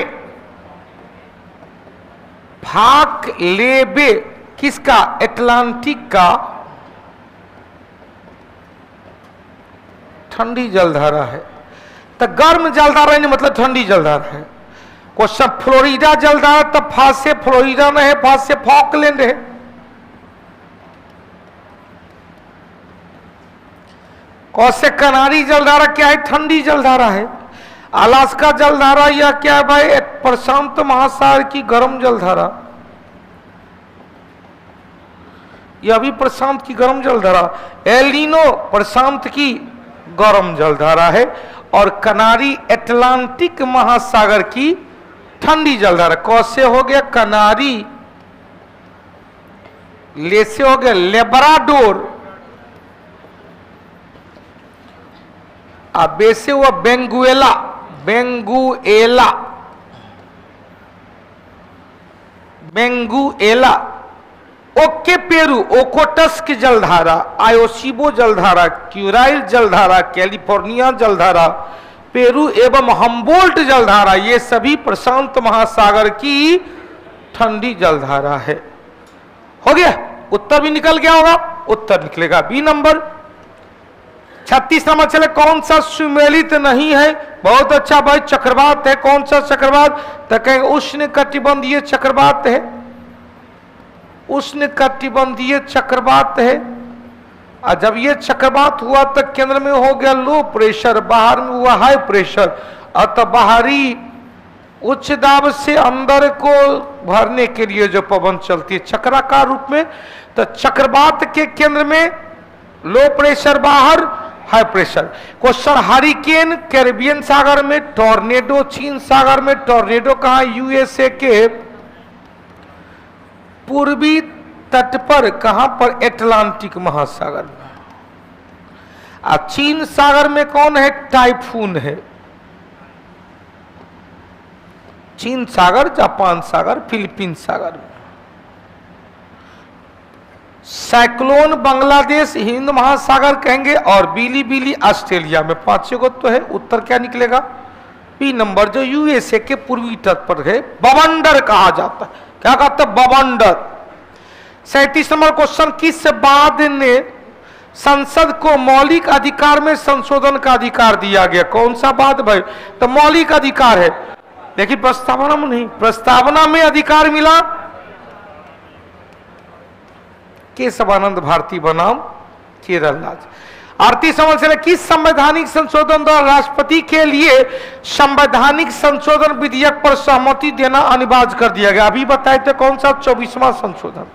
भाग लेबे किसका? अटलांटिक का ठंडी जलधारा है। तो गर्म जलधारा नहीं मतलब ठंडी जलधारा है। क्वेश्चन फ्लोरिडा जलधारा, तब फास से फ्लोरिडा में है, फास से फॉकलैंड है। कौसे कनारी जलधारा क्या है? ठंडी जलधारा है। अलास्का जलधारा या क्या है भाई? प्रशांत महासागर की गर्म जलधारा, यह भी प्रशांत की गर्म जलधारा। एल नीनो प्रशांत की गर्म जलधारा है और कनारी अटलांटिक महासागर की ठंडी जलधारा। कौसे हो गया? कनारी, ले से हो गया लेब्राडोर, अब बेसे हुआ Benguela, Benguela, Benguela. Okay Peru, Okhotsk की जलधारा, आयोसीबो जलधारा, क्यूराइल जलधारा, कैलिफोर्निया जलधारा, पेरू एवं हम्बोल्ट जलधारा, ये सभी प्रशांत महासागर की ठंडी जलधारा है। हो गया? उत्तर भी निकल गया होगा। उत्तर निकलेगा बी नंबर। 36 नंबर चले, कौन सा सुमेलित नहीं है? बहुत अच्छा भाई, चक्रवात है। कौन सा चक्रवात? तो कहेंगे उष्ण कटिबंधीय चक्रवात है, उष्ण कटिबंधीय चक्रवात है। और जब ये चक्रवात हुआ तो केंद्र में हो गया लो प्रेशर, बाहर में हुआ हाई प्रेशर, अतः बाहरी उच्च दाब से अंदर को भरने के लिए जो पवन चलती है चक्राकार रूप में, तो चक्रवात के केंद्र में लो प्रेशर, बाहर high pressure. Question, hurricane Caribbean सागर में, टॉर्नेडो चीन सागर में। टॉर्नेडो कहां? यूएसए के पूर्वी तट पर, कहां पर? अटलांटिक महासागर में। अब चीन सागर में कौन है? टाइफून है। चीन सागर, जापान सागर, फिलीपीन सागर में। साइक्लोन बांग्लादेश, हिंद महासागर कहेंगे, और बीली बीली ऑस्ट्रेलिया में। 5 गो तो है। उत्तर क्या निकलेगा? बी नंबर, जो यूएसए के पूर्वी तट पर है, बवंडर कहा जाता है। क्या कहते हैं? बवंडर। 37 नंबर क्वेश्चन, किस बाद ने संसद को मौलिक अधिकार में संशोधन का अधिकार दिया गया? कौन सा बात भाई? तो मौलिक अधिकार है, लेकिन प्रस्तावना में नहीं। प्रस्तावना में अधिकार मिला केशवानंद भारती बनाम केरल राज्य। 38 नंबर से, किस संवैधानिक संशोधन द्वारा राष्ट्रपति के लिए संवैधानिक संशोधन विधेयक पर सहमति देना अनिवार्य कर दिया गया? अभी बताए थे कौन सा? 24वां संशोधन।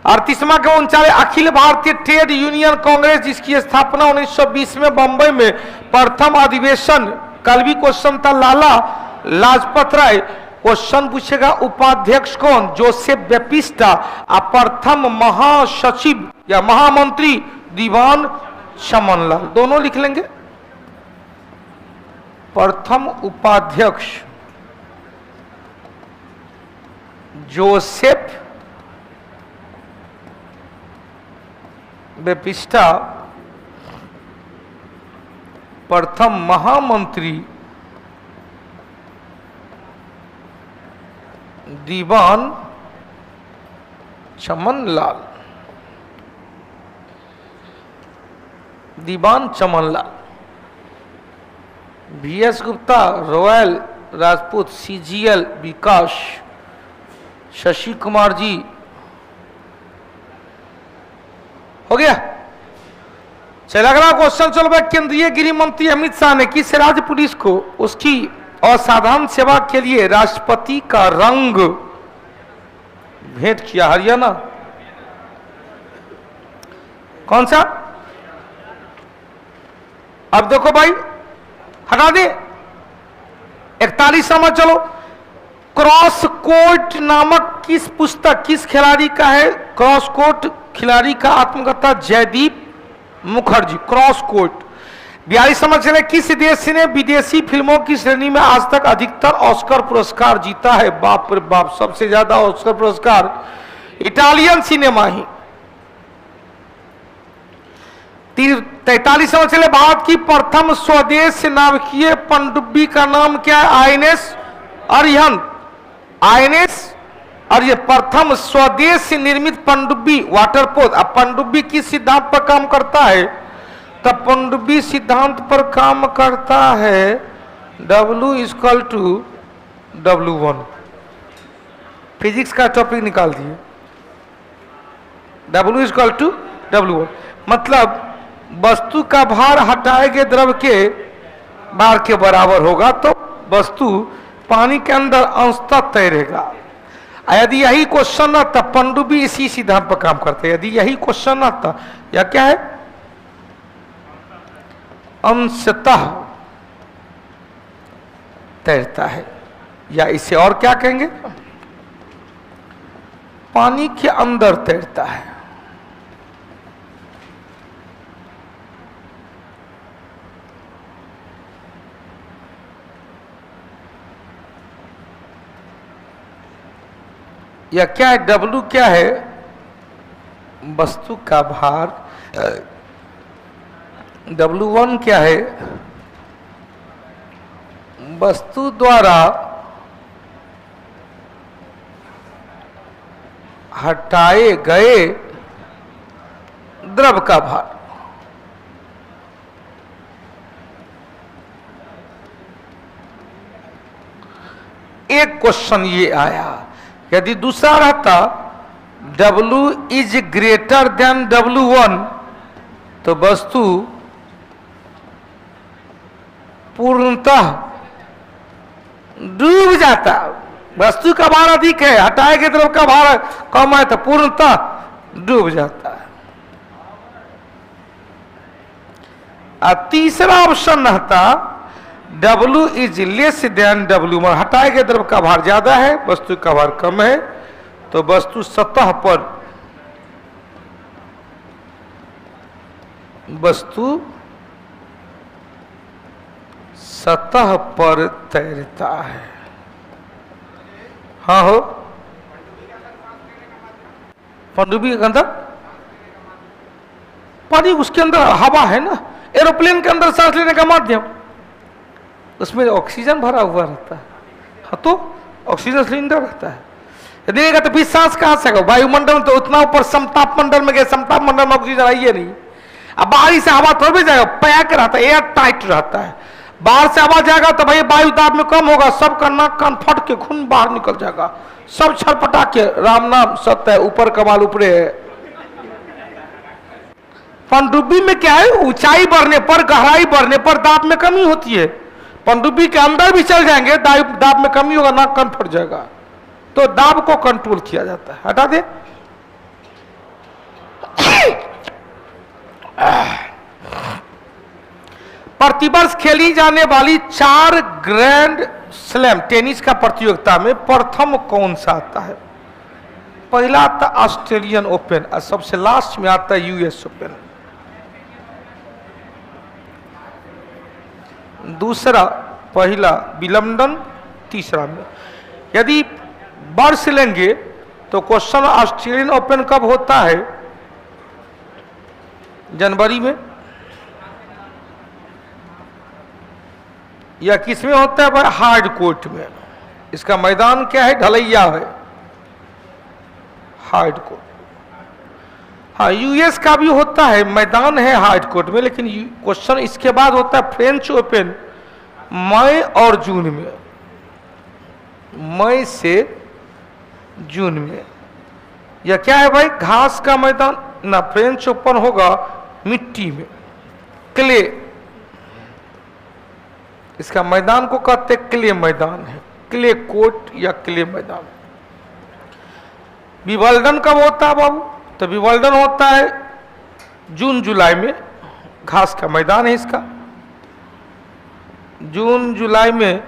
38वां के 39, अखिल भारतीय ट्रेड यूनियन कांग्रेस, जिसकी स्थापना 1920 में बंबई में प्रथम अधिवेशन, कल भी क्वेश्चन था, लाला लाजपत राय। क्वेश्चन पूछेगा उपाध्यक्ष कौन? Joseph Baptista. प्रथम महासचिव या महामंत्री दीवान चमनलाल। दोनों लिख लेंगे। प्रथम उपाध्यक्ष जोसेफ बेपिस्टा, प्रथम महामंत्री Diwan Chamanlal, Diwan Chamanlal. VS Gupta, royal Rajput, CGL Vikas, Shashi Kumar ji. हो गया? चल अगला क्वेश्चन चलो भाई। केंद्रीय गृह मंत्री अमित शाह ने किस राज्य पुलिस को उसकी असाधारण सेवा के लिए राष्ट्रपति का रंग भेंट किया? हरियाणा। कौन सा? अब देखो भाई, हटा दे। 41 नंबर चलो, क्रॉस कोर्ट नामक किस पुस्तक, किस खिलाड़ी का है? क्रॉस कोर्ट खिलाड़ी का आत्मकथा Jaydeep Mukherjee, cross court. 42 number चले, किस देश ने विदेशी फिल्मों की श्रेणी में आज तक अधिकतर ऑस्कर पुरस्कार जीता है? बाप रे बाप, सबसे ज्यादा ऑस्कर पुरस्कार इटालियन सिनेमा ही। 43 नंबर चले, भारत की प्रथम स्वदेश नाविकीय पनडुब्बी का नाम क्या है? INS अरिहंत। आईएनएस और ये प्रथम स्वदेश निर्मित पनडुब्बी वाटर पोत। अब पनडुब्बी किस सिद्धांत पर काम करता है? तो पनडुब्बी सिद्धांत पर काम करता है W=W1। फिजिक्स का टॉपिक निकाल दिए, W=W1 मतलब वस्तु का भार हटाए गए द्रव के भार के बराबर होगा, तो वस्तु पानी के अंदर अंशतः तैरेगा। यदि यही क्वेश्चन आता, पनडुब्बी इसी सिद्धांत पर काम करते हैं। यदि यही क्वेश्चन आता, या क्या है, अंशतः तैरता है, या इसे और क्या कहेंगे, पानी के अंदर तैरता है। या क्या है, W क्या है, वस्तु का भार। W1 क्या है, वस्तु द्वारा हटाए गए द्रव का भार। एक क्वेश्चन ये आया। यदि दूसरा रहता W=W1 तो वस्तु पूर्णतः डूब जाता। वस्तु का भार अधिक है, हटाए गए द्रव का भार कम है, तो पूर्णतः डूब जाता है। और तीसरा ऑप्शन रहता W=W1, हटाए गए द्रव का भार ज्यादा है, वस्तु का भार कम है, तो वस्तु सतह पर तैरता है। हाँ हो, पनडुब्बी के अंदर पानी, उसके अंदर हवा है ना, एरोप्लेन के अंदर सांस लेने का माध्यम, उसमें ऑक्सीजन भरा हुआ रहता है। हाँ, तो ऑक्सीजन सिलेंडर रहता है। यदि तो फिर सांस कहां से आएगा? वायुमंडल में तो उतना ऊपर समताप मंडल में गए, समताप मंडल में ऑक्सीजन आइए नहीं। अब बाहरी से हवा थोड़ा भी जाएगा, पैक रहता है, एयर टाइट रहता है। बाहर से हवा जाएगा तो भाई वायु दाब में कम होगा, सबका नाक कान फट के खून बाहर निकल जाएगा, सब छटपटा के राम नाम सत्य है, ऊपर कमाल ऊपरे है। पनडुब्बी में क्या है, ऊंचाई बढ़ने पर, गहराई बढ़ने पर दाब में कमी होती है। पनडुब्बी के अंदर भी चल जाएंगे, दाब में कमी होगा, नाक कान फट जाएगा, तो दाब को कंट्रोल किया जाता है। हटा दे। प्रतिवर्ष खेली जाने वाली 4 ग्रैंड स्लैम टेनिस का प्रतियोगिता में प्रथम कौन सा आता है? पहला आता ऑस्ट्रेलियन ओपन और सबसे लास्ट में आता है यूएस ओपन। दूसरा, पहला विलंबन, तीसरा में। यदि वर्ष लेंगे तो क्वेश्चन ऑस्ट्रेलियन ओपन कब होता है? जनवरी में। या किस में होता है भाई? हार्ड कोर्ट में। इसका मैदान क्या है? ढलैया है, हार्ड कोर्ट। हाँ, यूएस का भी होता है, मैदान है हार्ड कोर्ट में, लेकिन क्वेश्चन इसके बाद होता है फ्रेंच ओपन मई और जून में, मई से जून में। या क्या है भाई? घास का मैदान ना, फ्रेंच ओपन होगा मिट्टी में, क्ले। इसका मैदान को कहते क्ले मैदान है, क्ले कोर्ट या क्ले मैदान। विंबलडन कब होता है बाबू? तो विंबलडन होता है जून जुलाई में, घास का मैदान है इसका, जून जुलाई में,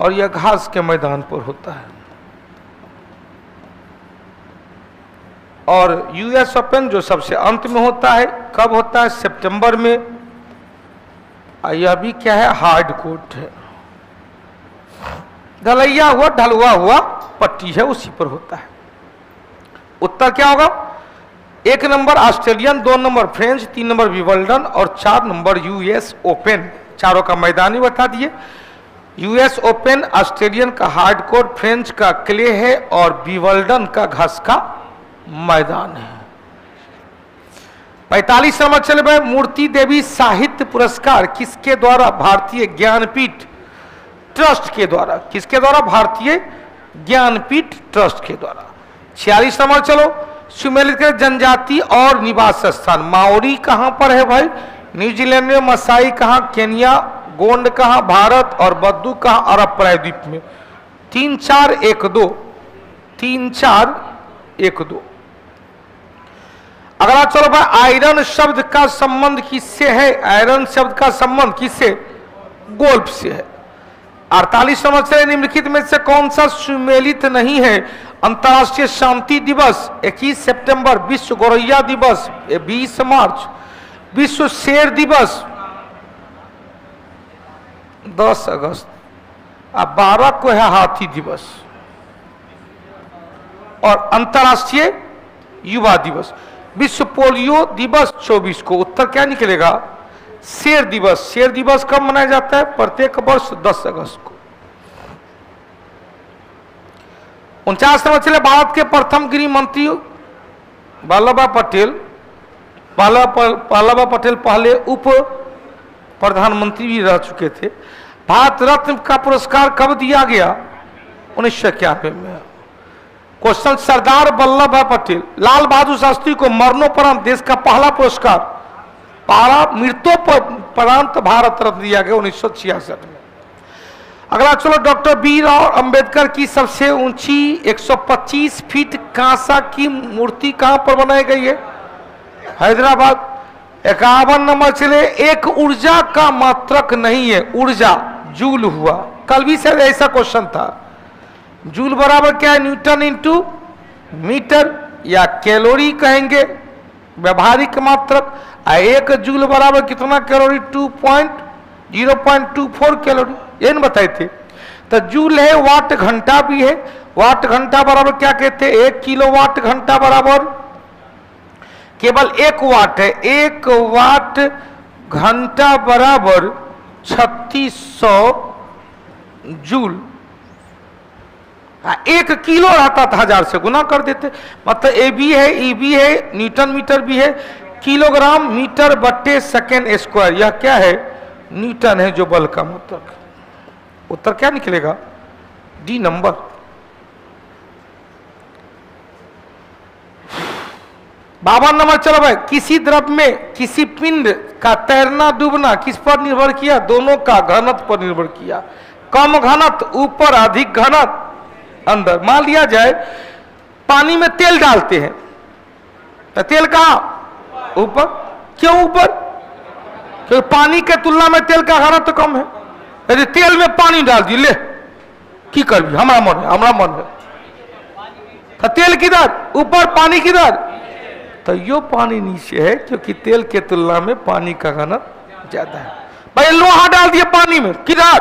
और यह घास के मैदान पर होता है। और यूएस ओपन जो सबसे अंत में होता है, कब होता है? सितंबर में। यह भी क्या है? हार्ड कोर्ट है, ढलैया हुआ, ढलुआ हुआ पट्टी है, उसी पर होता है। उत्तर क्या होगा? 1 number Australian, 2 number French, 3 number Wimbledon और 4 नंबर यूएस ओपन। चारों का मैदान ही बता दिए। यूएस ओपन ऑस्ट्रेलियन का हार्डकोर, फ्रेंच का क्ले है और विंबलडन का घास का मैदान है। 45 नंबर चले भाई, मूर्ति देवी साहित्य पुरस्कार किसके द्वारा? भारतीय ज्ञानपीठ ट्रस्ट के द्वारा। किसके द्वारा? भारतीय ज्ञानपीठ ट्रस्ट के द्वारा। 46 नंबर चलो, सुमेलित के जनजाति और निवास स्थान। माओरी कहां पर है भाई? न्यूजीलैंड में। मसाई कहां? केनिया। गोंड कहां? भारत। और बद्दू कहां? अरब प्रायद्वीप में। 3 4 1 2, 3 4 1 2। अगला चलो भाई, आयरन शब्द का संबंध किससे है? आयरन शब्द का संबंध किससे? गोल्फ से है। 48 नंबर से, निम्नलिखित में से कौन सा सुमेलित नहीं है? अंतर्राष्ट्रीय शांति दिवस 21 सितंबर, विश्व गौरैया दिवस 20 मार्च, विश्व शेर दिवस 10 अगस्त, अब 12 को है हाथी दिवस, और अंतर्राष्ट्रीय युवा दिवस। विश्व पोलियो दिवस 24 को। उत्तर क्या निकलेगा? शेर दिवस। शेर दिवस कब मनाया जाता है? प्रत्येक वर्ष 10 अगस्त को। 49 नंबर चले, भारत के प्रथम गृह मंत्री वल्लभ भाई पटेल पहले उप प्रधानमंत्री भी रह चुके थे। भारत रत्न का पुरस्कार कब दिया गया? 1991 में। क्वेश्चन, सरदार वल्लभ भाई पटेल, लाल बहादुर शास्त्री को मरणोपरांत देश का पहला पुरस्कार मृत्योपरांत भारत रत्न दिया गया 1966 में। अगला चलो, डॉक्टर बी राव अंबेडकर की सबसे ऊंची 125 फीट कांसा की मूर्ति कहां पर बनाई गई है? हैदराबाद। 51 नंबर चले, एक ऊर्जा का मात्रक नहीं है, ऊर्जा जूल हुआ। कल भी शायद ऐसा क्वेश्चन था। जूल बराबर क्या है? न्यूटन इंटू मीटर, या कैलोरी कहेंगे व्यवहारिक मात्रक। एक जूल बराबर कितना कैलोरी? 0.24 कैलोरी, ये नहीं बताए थे। तो जूल है, वाट घंटा भी है। वाट घंटा बराबर क्या कहते हैं? 1 किलोवाट घंटा बराबर केवल 1 वाट है। 1 वाट घंटा बराबर 3600 जूल। 1 किलो रहता था, 1000 से गुना कर देते। मतलब ए बी है, ई बी है, न्यूटन मीटर भी है। किलोग्राम मीटर बट्टे सेकेंड स्क्वायर, यह क्या है? न्यूटन है, जो बल का मात्रक। उत्तर क्या निकलेगा? D number. बावन नंबर चलो भाई, किसी द्रव में किसी पिंड का तैरना डूबना किस पर निर्भर किया? दोनों का घनत्व पर निर्भर किया। कम घनत्व ऊपर, अधिक घनत्व अंदर। मान लिया जाए पानी में तेल डालते हैं, तो तेल कहां? ऊपर। क्यों ऊपर? क्योंकि पानी के तुलना में तेल का घनत्व तो कम है। यदि तेल में पानी डाल दी, ले की कर भी, हमारा मन है, हमारा मन है। तो तेल किधर? ऊपर, पानी किधर? तो यो पानी नीचे है, क्योंकि तेल के तुलना में पानी का घनत्व ज्यादा है। भाई लोहा डाल दिया पानी में, किधर?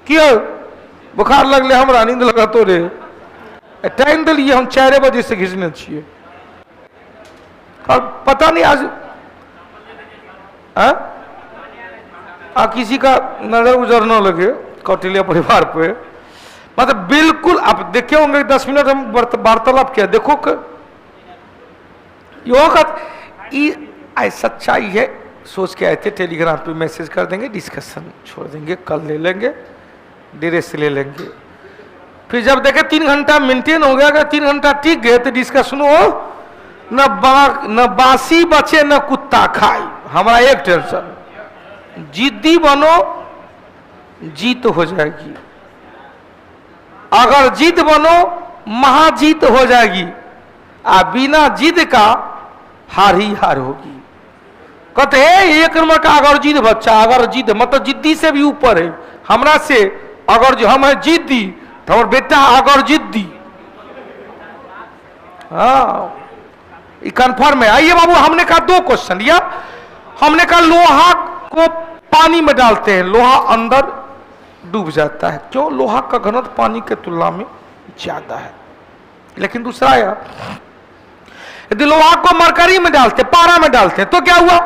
क्यों? बुखार लगले, हमरा नींद लगा तो रे टाइम दिलिए, हम 4 बजे से घिसने छिए। और पता नहीं आज किसी का नजर उजर न लगे कौटिल्य परिवार पे। मतलब बिल्कुल आप देखे होंगे, 10 मिनट हम वार्तालाप किया। देखो सच्चाई है, सोच के आए थे। टेलीग्राम पे मैसेज कर देंगे, डिस्कशन छोड़ देंगे, कल ले लेंगे, देर से ले लेंगे। फिर जब देखे 3 घंटा मेंटेन हो गया, अगर 3 घंटा टिक गए तो डिस्कशन हो, न बासी बचे न कुत्ता खाए। हमारा एक टेंशन, जिद्दी बनो, जीत हो जाएगी। अगर जिद बनो, महाजीत हो जाएगी। बिना जिद का हार ही हार होगी। कहते हैं 1 नंबर का अगर जिद बच्चा, अगर जिद मतलब जिद्दी से भी ऊपर है। हमरा से अगर जो हम है जिद्दी, तो हमारे बेटा अगर जिद्दी। हाँ, कंफर्म है। आइए बाबू, हमने कहा 2 क्वेश्चन लिया। हमने कहा लोहा को पानी में डालते हैं, लोहा अंदर डूब जाता है। क्यों? लोहा का घनत्व पानी के तुलना में ज्यादा है। लेकिन दूसरा आया, यदि लोहा को मरकरी में डालते, पारा में डालते, तो क्या हुआ?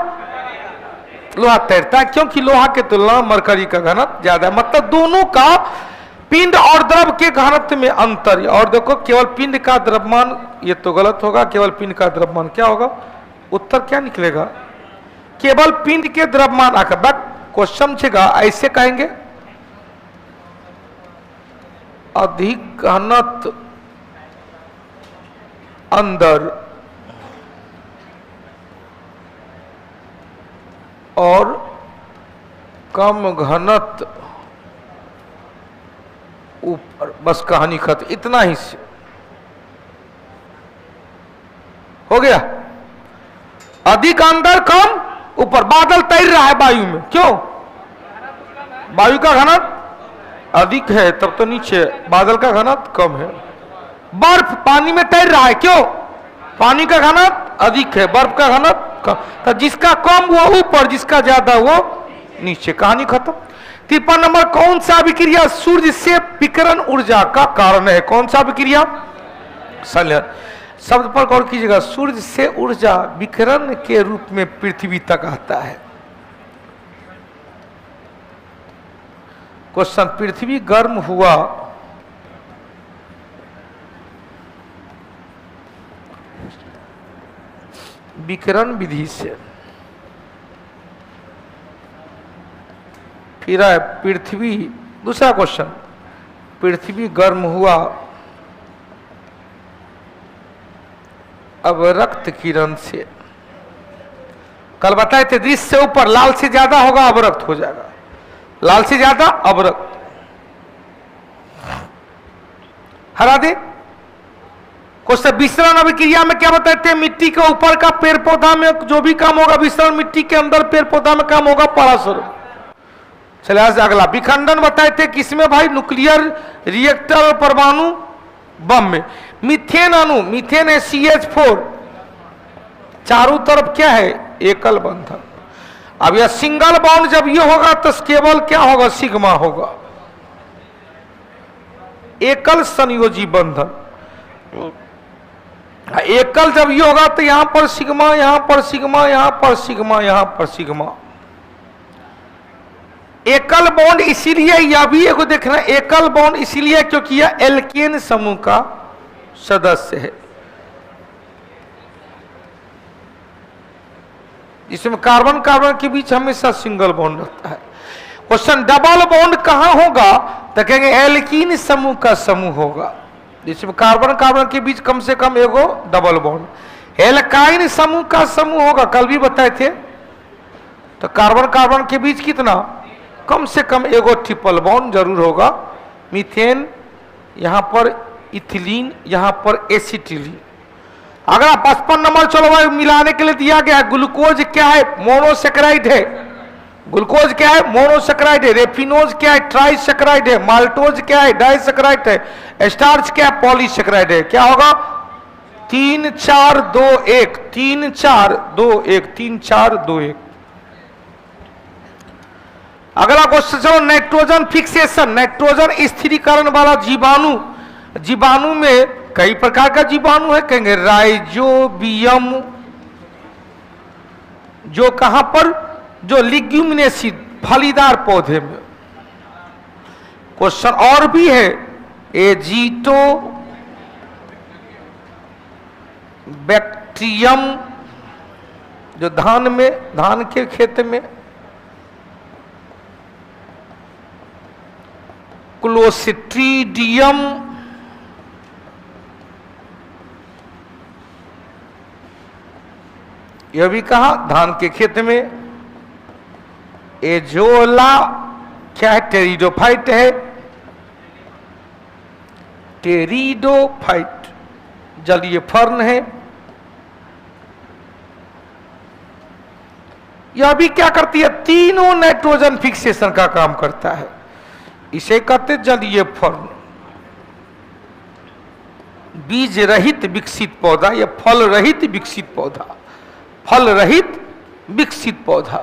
लोहा तैरता है, क्योंकि लोहा के तुलना में मरकरी का घनत्व ज्यादा है। मतलब दोनों का पिंड और द्रव के घनत्व में अंतर है। और देखो केवल पिंड का द्रव्यमान, ये तो गलत होगा, केवल पिंड का द्रव्यमान क्या होगा, उत्तर क्या निकलेगा, केवल पिंड के द्रव्यमान आकर। बट क्वेश्चन समझेगा, ऐसे कहेंगे अधिक घनत्व अंदर और कम घनत्व ऊपर, बस कहानी खत्म, इतना ही से हो गया। अधिक अंदर कम ऊपर, बादल तैर रहा है वायु में, क्यों, वायु का घनत्व अधिक है, तब तो नीचे बादल का घनत्व कम है। बर्फ पानी में तैर रहा है, क्यों, पानी का घनत्व अधिक है, बर्फ का घनत्व कम, तो जिसका कम वो ऊपर, जिसका ज्यादा वो नीचे, कहानी खत्म। 53 नंबर, कौन सा अभिक्रिया सूर्य से विकिरण ऊर्जा का कारण है, कौन सा अभिक्रिया, संलयन। शब्द पर गौर कीजिएगा, सूर्य से ऊर्जा विकिरण के रूप में पृथ्वी तक आता है। क्वेश्चन, पृथ्वी गर्म हुआ विकिरण विधि से, फिर है पृथ्वी, दूसरा क्वेश्चन, पृथ्वी गर्म हुआ अवरक्त किरण से। कल बताए थे दृश्य से ऊपर लाल से ज्यादा होगा अवरक्त हो जाएगा, लाल से ज्यादा अवरक्त। हरा दे क्वेश्चन, विसरण अभिक्रिया में क्या बताए थे, मिट्टी के ऊपर का पेड़ पौधा में जो भी काम होगा विसरण, मिट्टी के अंदर पेड़ पौधा में काम होगा पराशर। चले आज अगला, विखंडन बताए थे किसमें भाई, न्यूक्लियर रिएक्टर और परमाणु बम में। मीथेन अणु, मीथेन है CH4, चारों तरफ क्या है, एकल बंधन। अब यह सिंगल बॉन्ड जब ये होगा तो केवल क्या होगा, सिग्मा होगा, एकल संयोजी बंधन। एकल जब ये होगा तो यहां पर सिग्मा, यहां पर सिग्मा, यहां पर सिग्मा, यहां पर सिग्मा। एकल बॉन्ड इसीलिए, यह भी एक देखना, एकल बॉन्ड इसीलिए क्योंकि यह एल्केन समूह का सदस्य है, इसमें कार्बन कार्बन के बीच हमेशा सिंगल बॉन्ड रहता है। क्वेश्चन, डबल बॉन्ड कहां होगा, तो कहेंगे एल्कीन समूह का समूह होगा, जिसमें कार्बन कार्बन के बीच कम से कम एगो डबल बॉन्ड। एल्काइन समूह का समूह होगा, कल भी बताए थे, तो कार्बन कार्बन के बीच कितना, कम से कम एगो ट्रिपल बॉन्ड जरूर होगा। मीथेन, यहां पर इथिलीन, यहां पर एसिटिलीन। अगला 55 नंबर, चलो भाई मिलाने के लिए दिया गया है, ग्लूकोज क्या है, मोनोसेक्राइड है, ग्लूकोज क्या है, मोनोसेक्राइड है। रेफिनोज क्या है, ट्राइसेक्राइड है। माल्टोज क्या है, डाइसेक्राइड है। स्टार्च क्या है, पॉलीसेक्राइड है। क्या होगा, 3 4 2 1, 3 4 2 1, 3 4 2 1। अगला क्वेश्चन चलो, नाइट्रोजन फिक्सेशन, नाइट्रोजन स्थिरीकरण वाला जीवाणु। जीवाणु में कई प्रकार का जीवाणु है, कहेंगे राइजोबियम, जो कहां पर, जो लिग्यूमिनेसी फलीदार पौधे में। क्वेश्चन और भी है, एजिटो बैक्टीरियम, जो धान में, धान के खेत में। क्लोस्ट्रीडियम, यह भी कहा धान के खेत में। एजोला क्या है, टेरिडोफाइट है, टेरिडोफाइट जलीय फर्न है। यह भी क्या करती है, तीनों नाइट्रोजन फिक्सेशन का काम करता है, इसे कहते जलीय फर्न। बीज रहित विकसित पौधा या फल रहित विकसित पौधा, फल रहित विकसित पौधा।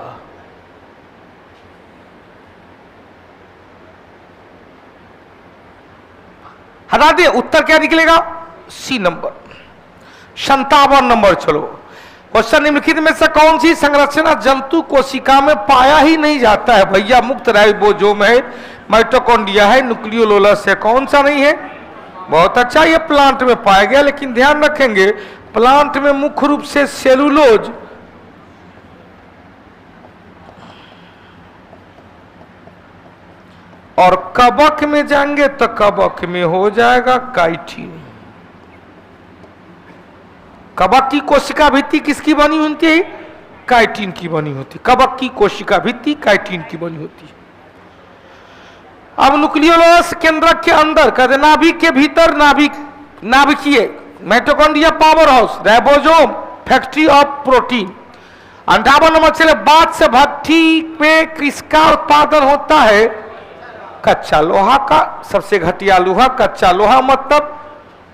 हटा दे, उत्तर क्या निकलेगा, सी नंबर। 57 नंबर, चलो क्वेश्चन निम्नलिखित में से कौन सी संरचना जंतु कोशिका में पाया ही नहीं जाता है? भैया मुक्त राइबोसोम है, माइटोकॉन्ड्रिया है, न्यूक्लियोलस है, कौन सा नहीं है? बहुत अच्छा, ये प्लांट में पाया गया, लेकिन ध्यान रखेंगे प्लांट में मुख्य रूप से सेलुलोज और कवक में जाएंगे तो कवक में हो जाएगा काइटिन। कवक की कोशिका भित्ति किसकी बनी होती है? काइटिन की बनी होती। कवक की कोशिका भित्ति काइटिन की बनी होती है। अब न्यूक्लियोलस केंद्रक के अंदर कहते नाभिक के भीतर नाभिकीय mitochondria power house, ribosome factory of protein. 58 number चले, बात से भट्टी पे किसका उत्पादन होता है? कच्चा लोहा का। सबसे घटिया लोहा कच्चा लोहा, मतलब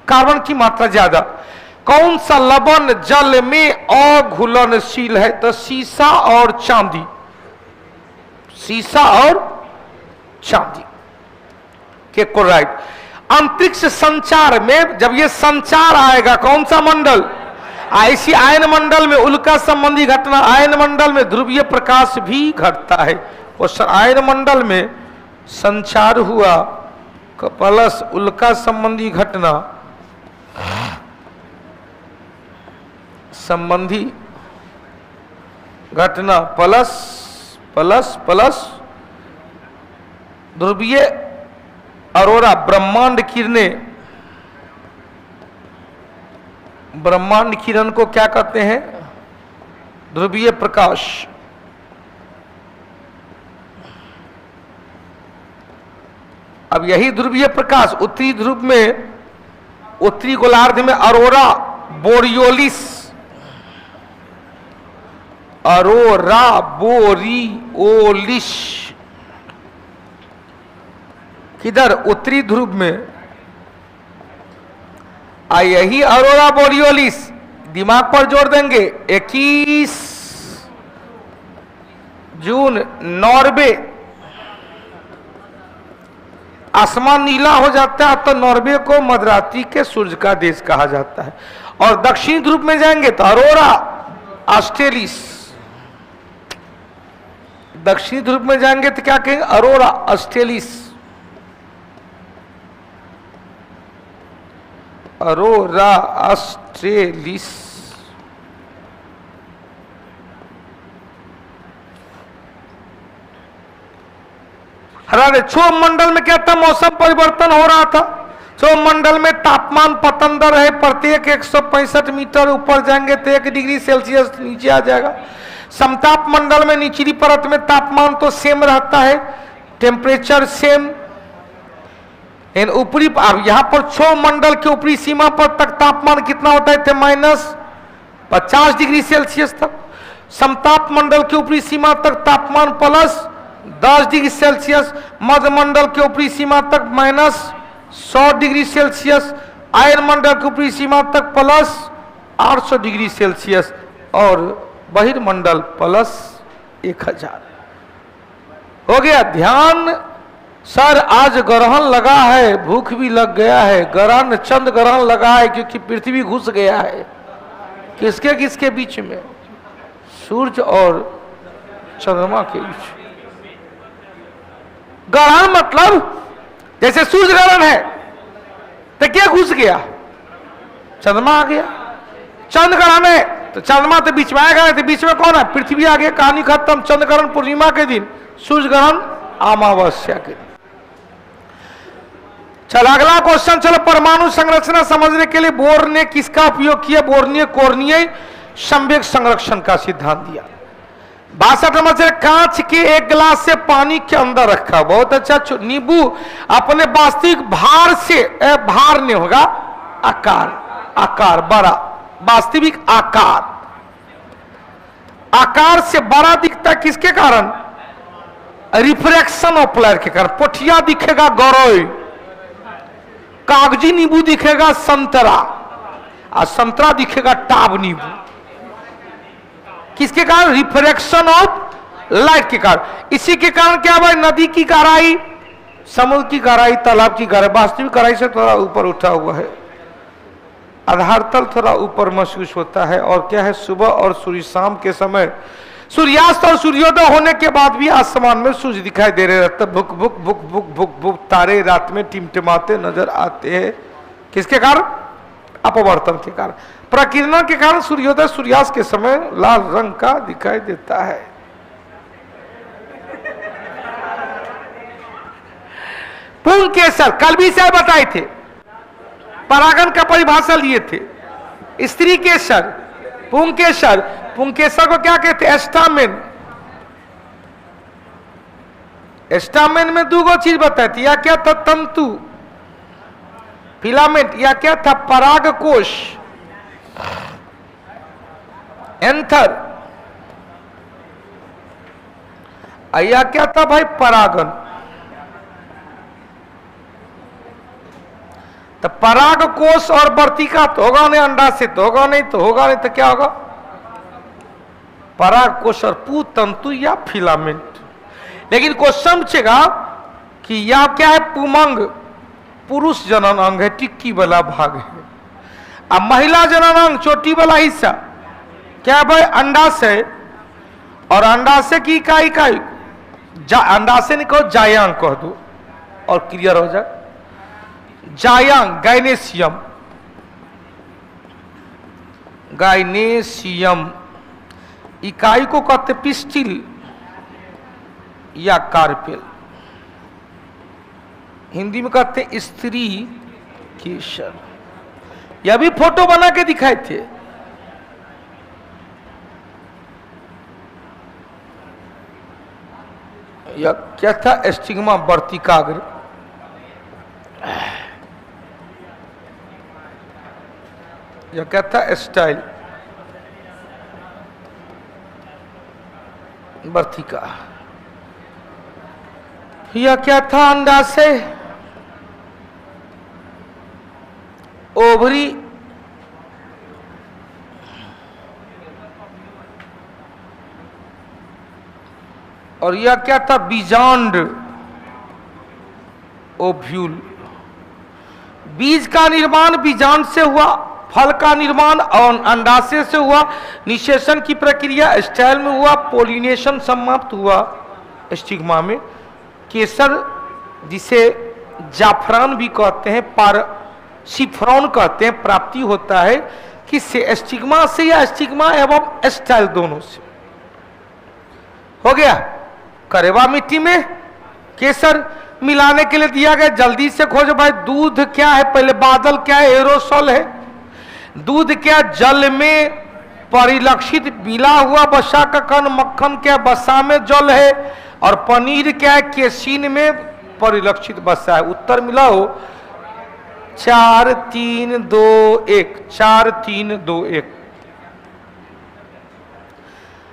कार्बन की मात्रा ज्यादा। कौन सा लवण जल में अघुलनशील है? तो सीसा और चांदी। सीसा और चांदी के क्लोराइड। अंतरिक्ष संचार में जब ये संचार आएगा, कौन सा मंडल? ऐसी आयन मंडल में उल्का संबंधी घटना, आयन मंडल में ध्रुवीय प्रकाश भी घटता है। और आयन मंडल में संचार हुआ प्लस उल्का संबंधी घटना प्लस प्लस प्लस ध्रुवीय अरोरा, ब्रह्मांड किरणें। ब्रह्मांड किरण को क्या कहते हैं? ध्रुवीय प्रकाश। अब यही ध्रुवीय प्रकाश उत्तरी ध्रुव में, उत्तरी गोलार्ध में अरोरा बोरियोलिस, अरोरा बोरियोलिस किधर? उत्तरी ध्रुव में। यही अरोरा बोरियोलिस दिमाग पर जोड़ देंगे। 21 जून नॉर्वे, आसमान नीला हो जाता है तो नॉर्वे को मध्यरात्रि के सूर्य का देश कहा जाता है। और दक्षिणी ध्रुव में जाएंगे तो अरोरा ऑस्ट्रेलिस। दक्षिणी ध्रुव में जाएंगे तो क्या कहेंगे? अरोरा ऑस्ट्रेलिस। अरोरा ऑस्ट्रेलिस। क्षोभ मंडल में क्या था? मौसम परिवर्तन हो रहा था। क्षोभ मंडल में तापमान पतन दर है, प्रत्येक 165 मीटर ऊपर जाएंगे तो 1 डिग्री सेल्सियस नीचे आ जाएगा। समताप मंडल में निचली परत में तापमान तो सेम रहता है, टेम्परेचर सेम। ऊपरी यहां पर क्षोभ मंडल के ऊपरी सीमा पर तक तापमान कितना होता है? -50 डिग्री सेल्सियस तक। समताप मंडल के ऊपरी सीमा तक तापमान +10 डिग्री सेल्सियस। मध्य मंडल के ऊपरी सीमा तक -100 डिग्री सेल्सियस। आयन मंडल के ऊपरी सीमा तक +800 डिग्री सेल्सियस और बहिर्मंडल +1000। हो गया। ध्यान सर, आज ग्रहण लगा है, भूख भी लग गया है। ग्रहण चंद्र ग्रहण लगा है क्योंकि पृथ्वी घुस गया है। किसके किसके बीच में? सूर्य और चंद्रमा के बीच। ग्रहण मतलब जैसे सूर्य ग्रहण है तो क्या घुस गया? चंद्रमा आ गया। चंद्र ग्रहण है तो चंद्रमा तो बीच में आएगा, तो बीच में कौन है? पृथ्वी आ गया। कहानी खत्म। चंद्र ग्रहण पूर्णिमा के दिन, सूर्य ग्रहण अमावस्या के दिन। चलो अगला क्वेश्चन। चलो, परमाणु संरचना समझने के लिए बोर ने किसका उपयोग किया? बोर ने कोर्नीय संवेग संरक्षण का सिद्धांत दिया। 62 नंबर से, कांच के एक गिलास से पानी के अंदर रखा। बहुत अच्छा। नींबू अपने वास्तविक भार से, भार नहीं होगा, आकार बड़ा, वास्तविक आकार से बड़ा दिखता किसके कारण? रिफ्रैक्शन ऑफ लाइट के कारण। पोठिया दिखेगा गौरव, कागजी नींबू दिखेगा संतरा, और संतरा दिखेगा टाब नींबू। किसके कारण? रिफ्रैक्शन ऑफ लाइट के कारण। इसी के कारण क्या भाई? नदी की गहराई, समुद्र की गहराई, तालाब की गहराई वास्तविक गहराई से थोड़ा ऊपर उठा हुआ है। आधार तल थोड़ा ऊपर महसूस होता है। और क्या है, सुबह और सूर्य शाम के समय, सूर्यास्त और सूर्योदय होने के बाद भी आसमान में सूर्य दिखाई दे रहे रहते, भुक भुक भुक भुक भुक भुक तारे रात में टिमटिमाते नजर आते हैं। किसके कारण? अपवर्तन के कारण, प्रकीर्णन के कारण सूर्योदय सूर्यास्त के समय लाल रंग का दिखाई देता है। पुंकेसर कल भी से बताए थे, परागन का परिभाषा लिए थे। स्त्री केसर, पुंकेसर। पुंकेसर को क्या कहते हैं? एस्टामेन। एस्टामेन में दो चीज बताई थी, या क्या था? तंतु, फिलामेंट, या क्या था? परागकोश, एंथर, या क्या था भाई? परागन। तो परागकोश और वर्तिका तो होगा नहीं, अंडा से तो होगा नहीं, तो होगा नहीं तो क्या होगा? परागकोश और पुतंतु या फिलामेंट। लेकिन क्वेश्चन पूछेगा कि यह क्या है? पुमंग, पुरुष जनन अंग है, टिक्की वाला भाग है। अब महिला जनन अंग, चोटी वाला हिस्सा क्या भाई? अंडाशय। और अंडाशय की इकाई अंडाशय नहीं कहो, जायांग कह दो और क्लियर हो जाए। जायांग, गाइनेशियम, गाइनेशियम। इकाई को कहते पिस्टिल या कार्पेल, हिंदी में कहते हैं स्त्री केसर। यह भी फोटो बना के दिखाए थे। यह क्या था? स्टिग्मा वर्तिकाग्र। यह क्या था? स्टाइल वर्तिका। यह क्या था? अंडाशय, ओवरी, और यह क्या था? बीजांड, ओव्यूल। बीज का निर्माण बीजांड से हुआ, फल का निर्माण और अंडाशय से हुआ, निषेचन की प्रक्रिया स्टाइल में हुआ, पोलिनेशन समाप्त हुआ स्टिग्मा में। केसर, जिसे जाफरान भी कहते हैं, सिफ्रॉन कहते हैं, प्राप्ति होता है किससे? स्टिग्मा से, या स्टिग्मा एवं स्टाइल दोनों से। हो गया। करेवा मिट्टी में केसर मिलाने के लिए दिया गया, जल्दी से खोजो भाई। दूध क्या है? पहले बादल क्या है? एरोसोल है। दूध क्या? जल में परिलक्षित मिला हुआ वसा का कण। मक्खन क्या? वसा में जल है। और पनीर क्या है? केसीन में परिलक्षित वसा है। उत्तर मिला हो 4 3 2 1, 4 3 2 1।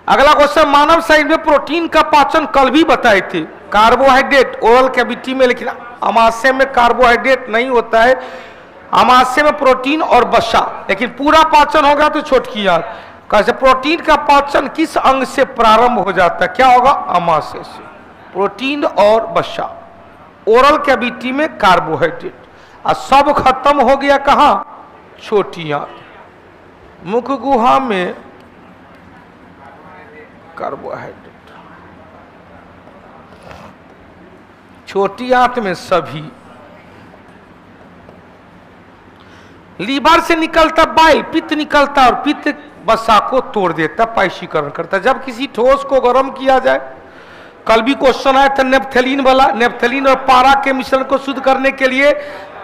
अगला क्वेश्चन, मानव शरीर में प्रोटीन का पाचन कल भी बताए थे। कार्बोहाइड्रेट ओरल कैविटी में, लेकिन आमाशय में कार्बोहाइड्रेट नहीं होता है। आमाशय में प्रोटीन और वसा, लेकिन पूरा पाचन होगा तो छोटकी याद। कैसे? प्रोटीन का पाचन किस अंग से प्रारंभ हो जाता है? क्या होगा? आमाशय से। प्रोटीन और वसा, ओरल कैविटी में कार्बोहाइड्रेट, और सब खत्म हो गया कहां? छोटी आंत। मुख गुहा में कार्बोहाइड्रेट, छोटी आंत में सभी। लीवर से निकलता बाइल, पित्त निकलता, और पित्त वसा को तोड़ देता, पाइशीकरण करता। जब किसी ठोस को गर्म किया जाए, कल भी क्वेश्चन आया था नेप्थलीन वाला, नेप्थलीन और पारा के मिश्रण को शुद्ध करने के लिए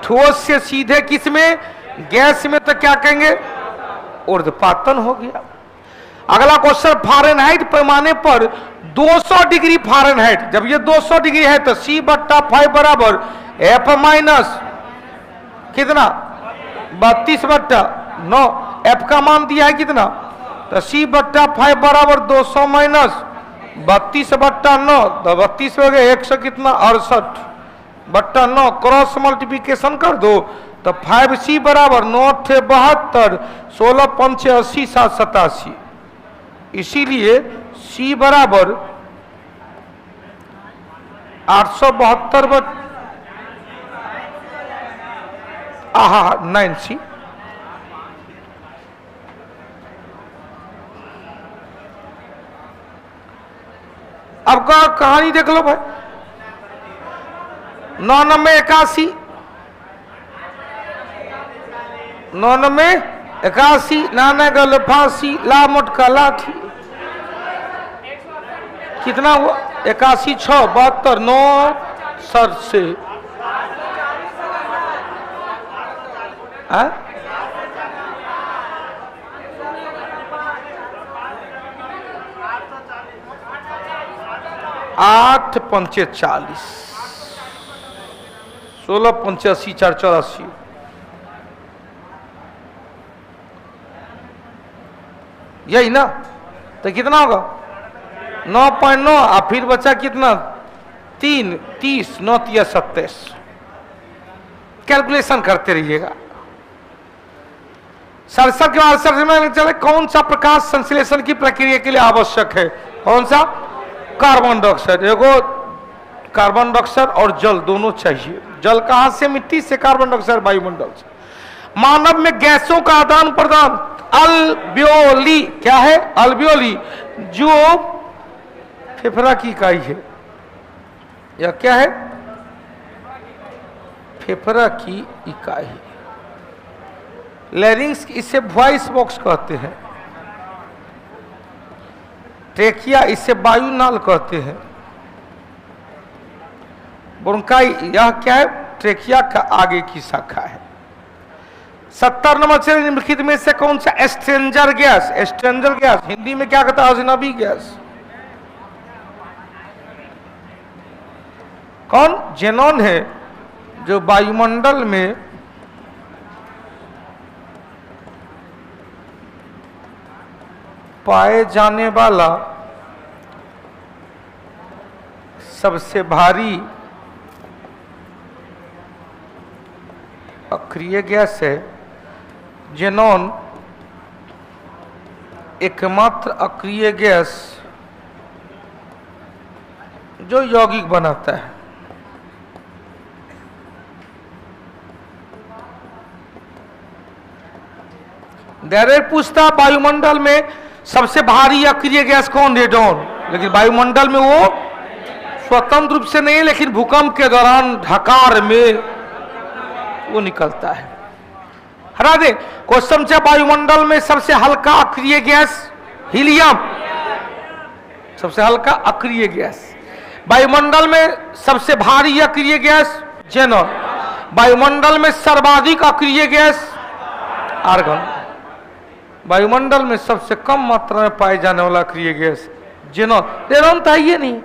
ठोस से सीधे किसमें? गैस में, तो क्या कहेंगे? ऊर्ध्वपातन हो गया। अगला क्वेश्चन, फारेनहाइट पैमाने पर 200 डिग्री फारेनहाइट, जब ये 200 डिग्री है तो C/5 बराबर F माइनस कितना? 32/9। F का मान दिया है कितना? तो C/5 बराबर 200 माइनस 32/9, तो 32 हो गया 100 कितना? 68/9। क्रॉस मल्टीप्लीकेशन कर दो तो 5C बराबर 9 × 72, 16 × 5 = 80, 7 × 87। इसीलिए C बराबर 872 9C आपका कहानी देख लो भाई। 9981 9981 नाना गल फांसी ला मोटका लाठी। कितना हुआ? 81 6 72 9 सर से 8 पंचे 40 16 पंचे 80 4 84 यही ना? तो कितना होगा? 9.9 और फिर बचा कितना? 3 30 9 3 27। कैलकुलेशन करते रहिएगा। सल्फर के बाद सल्फर में चले कौन सा प्रकाश संश्लेषण की प्रक्रिया के लिए आवश्यक है? कौन सा? Carbon dioxide. एगो कार्बन डाइऑक्साइड और जल दोनों चाहिए। जल कहां से? मिट्टी से। कार्बन डाइऑक्साइड वायुमंडल से। मानव में गैसों का आदान प्रदान अल्वियोली। क्या है? अल्वियोली, जो फेफड़ा की इकाई है। या क्या है? फेफड़ा की इकाई। लैरिंग्स, इसे वॉइस बॉक्स कहते हैं। ट्रेकिया, इसे वायुनाल कहते हैं। ब्रोंकाई, यह क्या है? ट्रेकिया का आगे की शाखा है। 70 नंबर से निम्नलिखित में से कौन सा stranger gas? Stranger gas Hindi में क्या कहता है? अजनबी गैस। कौन? जेनॉन है, जो वायुमंडल में पाए जाने वाला सबसे भारी अक्रिय गैस है। जेनॉन एकमात्र अक्रिय गैस जो यौगिक बनाता है। डायरेक्ट पूछता वायुमंडल में सबसे भारी अक्रिय गैस कौन? रेडॉन। लेकिन वायुमंडल में वो स्वतंत्र रूप से नहीं, लेकिन भूकंप के दौरान ढकार में वो निकलता है। हटा दे। क्वेश्चन से वायुमंडल में सबसे हल्का अक्रिय गैस हीलियम। सबसे हल्का अक्रिय गैस। वायुमंडल में सबसे भारी अक्रिय गैस जेनॉन। वायुमंडल में सर्वाधिक अक्रिय गैस आर्गन। वायुमंडल में सबसे कम मात्रा में पाए जाने वाला अक्रिय गैस जेनॉन। रेडॉन तो है ही नहीं।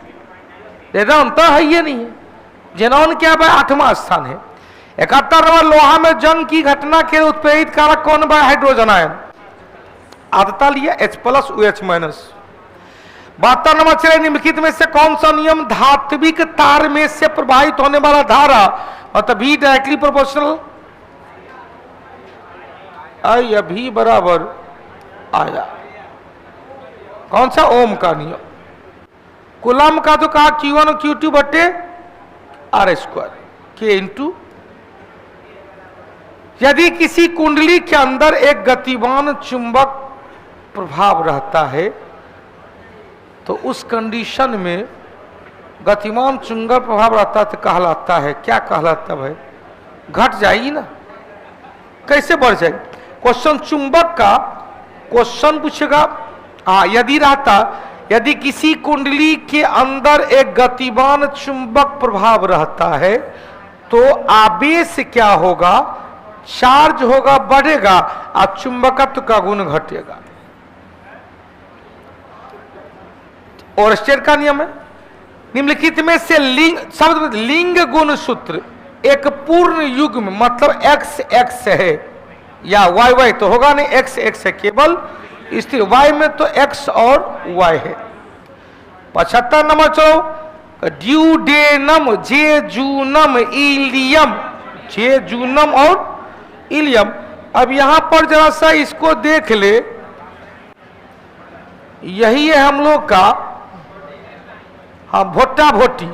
रेडॉन तो है ही नहीं। जेनॉन क्या है? 8वां स्थान है। 71 नंबर, लोहा में जंग की घटना के उत्प्रेरित कारक कौन है? Hydrogen ion. आदता लिया H+ OH-। 72 नंबर, चले निम्नलिखित में से कौन सा नियम धात्विक तार में से प्रवाहित होने वाला धारा मतलब V directly proportional I V बराबर आया? कौन सा? ओम का नियम। कूलम का तो कहा Q1 और Q2 बटे R² K इंटू। यदि किसी कुंडली के अंदर एक गतिमान चुंबक प्रभाव रहता है तो उस कंडीशन में गतिमान चुंबक प्रभाव रहता है तो कहलाता है क्या? कहलाता भाई घट जाएगी ना। कैसे बढ़ जाएगी? क्वेश्चन चुंबक का क्वेश्चन पूछेगा। हाँ, यदि रहता, यदि किसी कुंडली के अंदर एक गतिमान चुंबक प्रभाव रहता है तो आवेश क्या होगा? चार्ज होगा, बढ़ेगा और चुंबकत्व का गुण घटेगा। और स्टेट का नियम है निम्नलिखित में से लिंग शब्द लिंग गुण सूत्र एक पूर्ण युग्म मतलब x x है या y y तो होगा नहीं, x x है केवल स्थिर, y में तो x और y है। 75 नंबर चलो, ड्यूडेनम जेजूनम इलियम। जेजूनम और इलियम। अब यहां पर जरा सा इसको देख ले, यही है हम लोग का हाँ भोट्टा भोटी।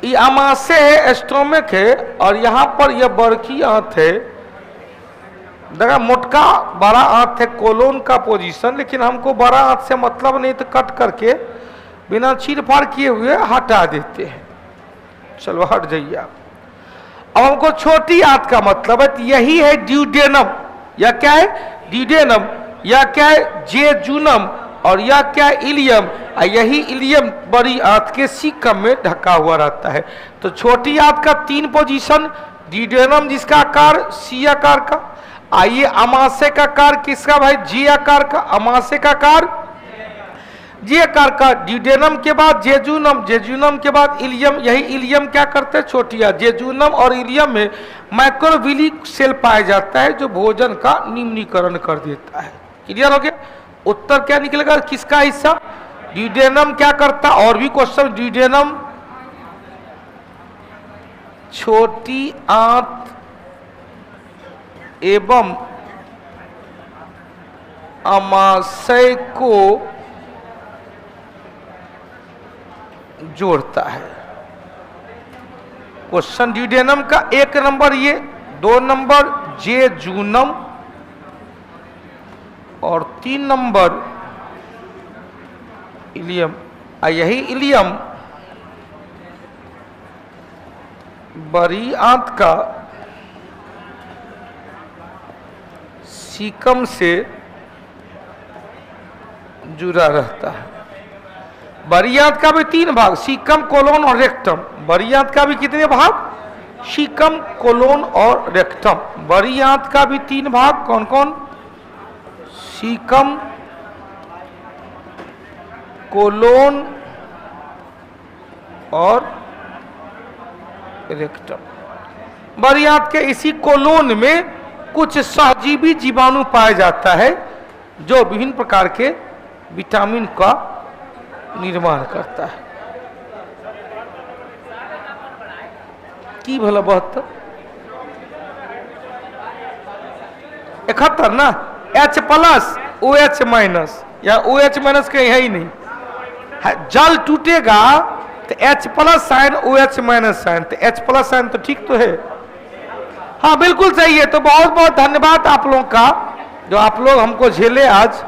ये अमाशय है, स्टोमक है और यहां पर यह बड़की आंत है। देखा मोटका बड़ा आंत है कोलोन का पोजीशन, लेकिन हमको बड़ा आंत से मतलब नहीं तो कट करके बिना चीर-फाड़ किए हुए हटा देते हैं। चलो हट जाइए आप। अब हमको छोटी आंत का मतलब है, यही है ड्यूडेनम। या क्या है? ड्यूडेनम। या क्या है? जेजुनम। और या क्या है? इलियम। यही इलियम बड़ी आंत के सीकम में ढका हुआ रहता है। तो छोटी आंत का 3 पोजीशन, ड्यूडेनम जिसका आकार सी आकार का। आइए अमाशय का आकार किसका भाई? जी आकार का। अमाशय का आकार जी आकार का। ड्यूडेनम के बाद जेजुनम, जेजुनम के बाद इलियम। यही इलियम क्या करते हैं? छोटी आंत। जेजुनम और इलियम में माइक्रोविली सेल पाया जाता है जो भोजन का निम्नीकरण कर देता है। क्लियर हो गया? उत्तर क्या निकलेगा? किसका हिस्सा? ड्यूडेनम क्या करता? और भी क्वेश्चन। ड्यूडेनम छोटी आंत एवं अमाशय को जोड़ता है। क्वेश्चन ड्यूडेनम का 1 नंबर ये, 2 नंबर जेजुनम और 3 नंबर इलियम। यही इलियम बड़ी आंत का सीकम से जुड़ा रहता है। बड़ी आंत का भी 3 भाग, सीकम, कोलोन और रेक्टम। बड़ी आंत का भी कितने भाग? सीकम, कोलोन और रेक्टम। बड़ी आंत का भी 3 भाग, कौन कौन? सीकम, कोलोन और रेक्टम। बड़ी आंत के इसी कोलोन में कुछ सहजीवी जीवाणु पाया जाता है जो विभिन्न प्रकार के विटामिन का निर्माण करता है। की भला 72 71 ना? H प्लस OH माइनस या OH माइनस कहीं है ही नहीं है। जल टूटेगा तो H plus sign OH minus sign, तो H प्लस साइन तो ठीक तो है। हाँ बिल्कुल सही है। तो बहुत बहुत धन्यवाद आप लोगों का जो आप लोग हमको झेले आज।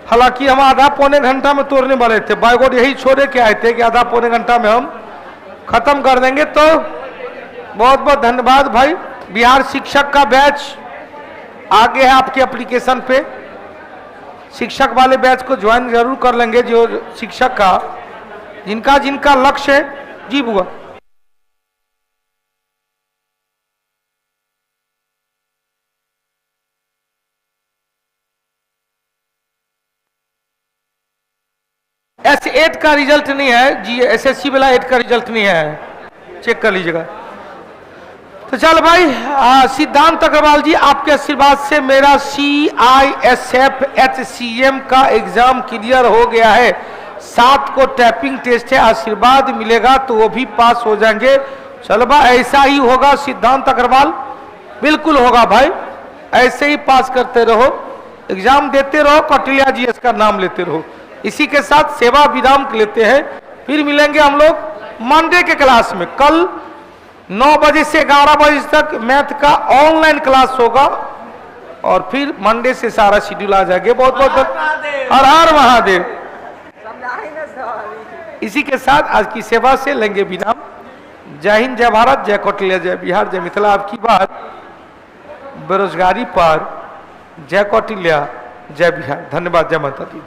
हालांकि हम आधा पौने घंटा में तोड़ने वाले थे, बाइगोड यही छोड़े के आए थे कि आधा पौने घंटा में हम खत्म कर देंगे। तो बहुत बहुत धन्यवाद भाई। बिहार शिक्षक का बैच आगे है आपके एप्लीकेशन पे। शिक्षक वाले बैच को ज्वाइन जरूर कर लेंगे जो शिक्षक का जिनका जिनका लक्ष्य है। जी बुआ। S8 का रिजल्ट नहीं है जी, SSC वाला 8 का रिजल्ट नहीं है, चेक कर लीजिएगा। तो चल भाई, सिद्धांत अग्रवाल जी आपके आशीर्वाद से मेरा CISF HCM का एग्जाम क्लियर हो गया है। 7 को टाइपिंग टेस्ट है, आशीर्वाद मिलेगा तो वो भी पास हो जाएंगे। चलो भाई ऐसा ही होगा सिद्धांत अग्रवाल, बिल्कुल होगा भाई। ऐसे ही पास करते रहो, एग्जाम देते रहो, कौटिल्या GS का नाम लेते रहो। इसी के साथ सेवा विराम लेते हैं, फिर मिलेंगे हम लोग मंडे के क्लास में। कल 9 बजे से 11 बजे तक मैथ का ऑनलाइन क्लास होगा और फिर मंडे से सारा शेड्यूल आ जाएगा। बहुत बहुत हर हर महादेव। इसी के साथ आज की सेवा से लेंगे विराम। जय हिंद, जय भारत, जय कौटिल्या, जय बिहार, जय मिथिला। आपकी बात बेरोजगारी पर, जय कौटिल्या, जय बिहार। धन्यवाद, जय माता दी।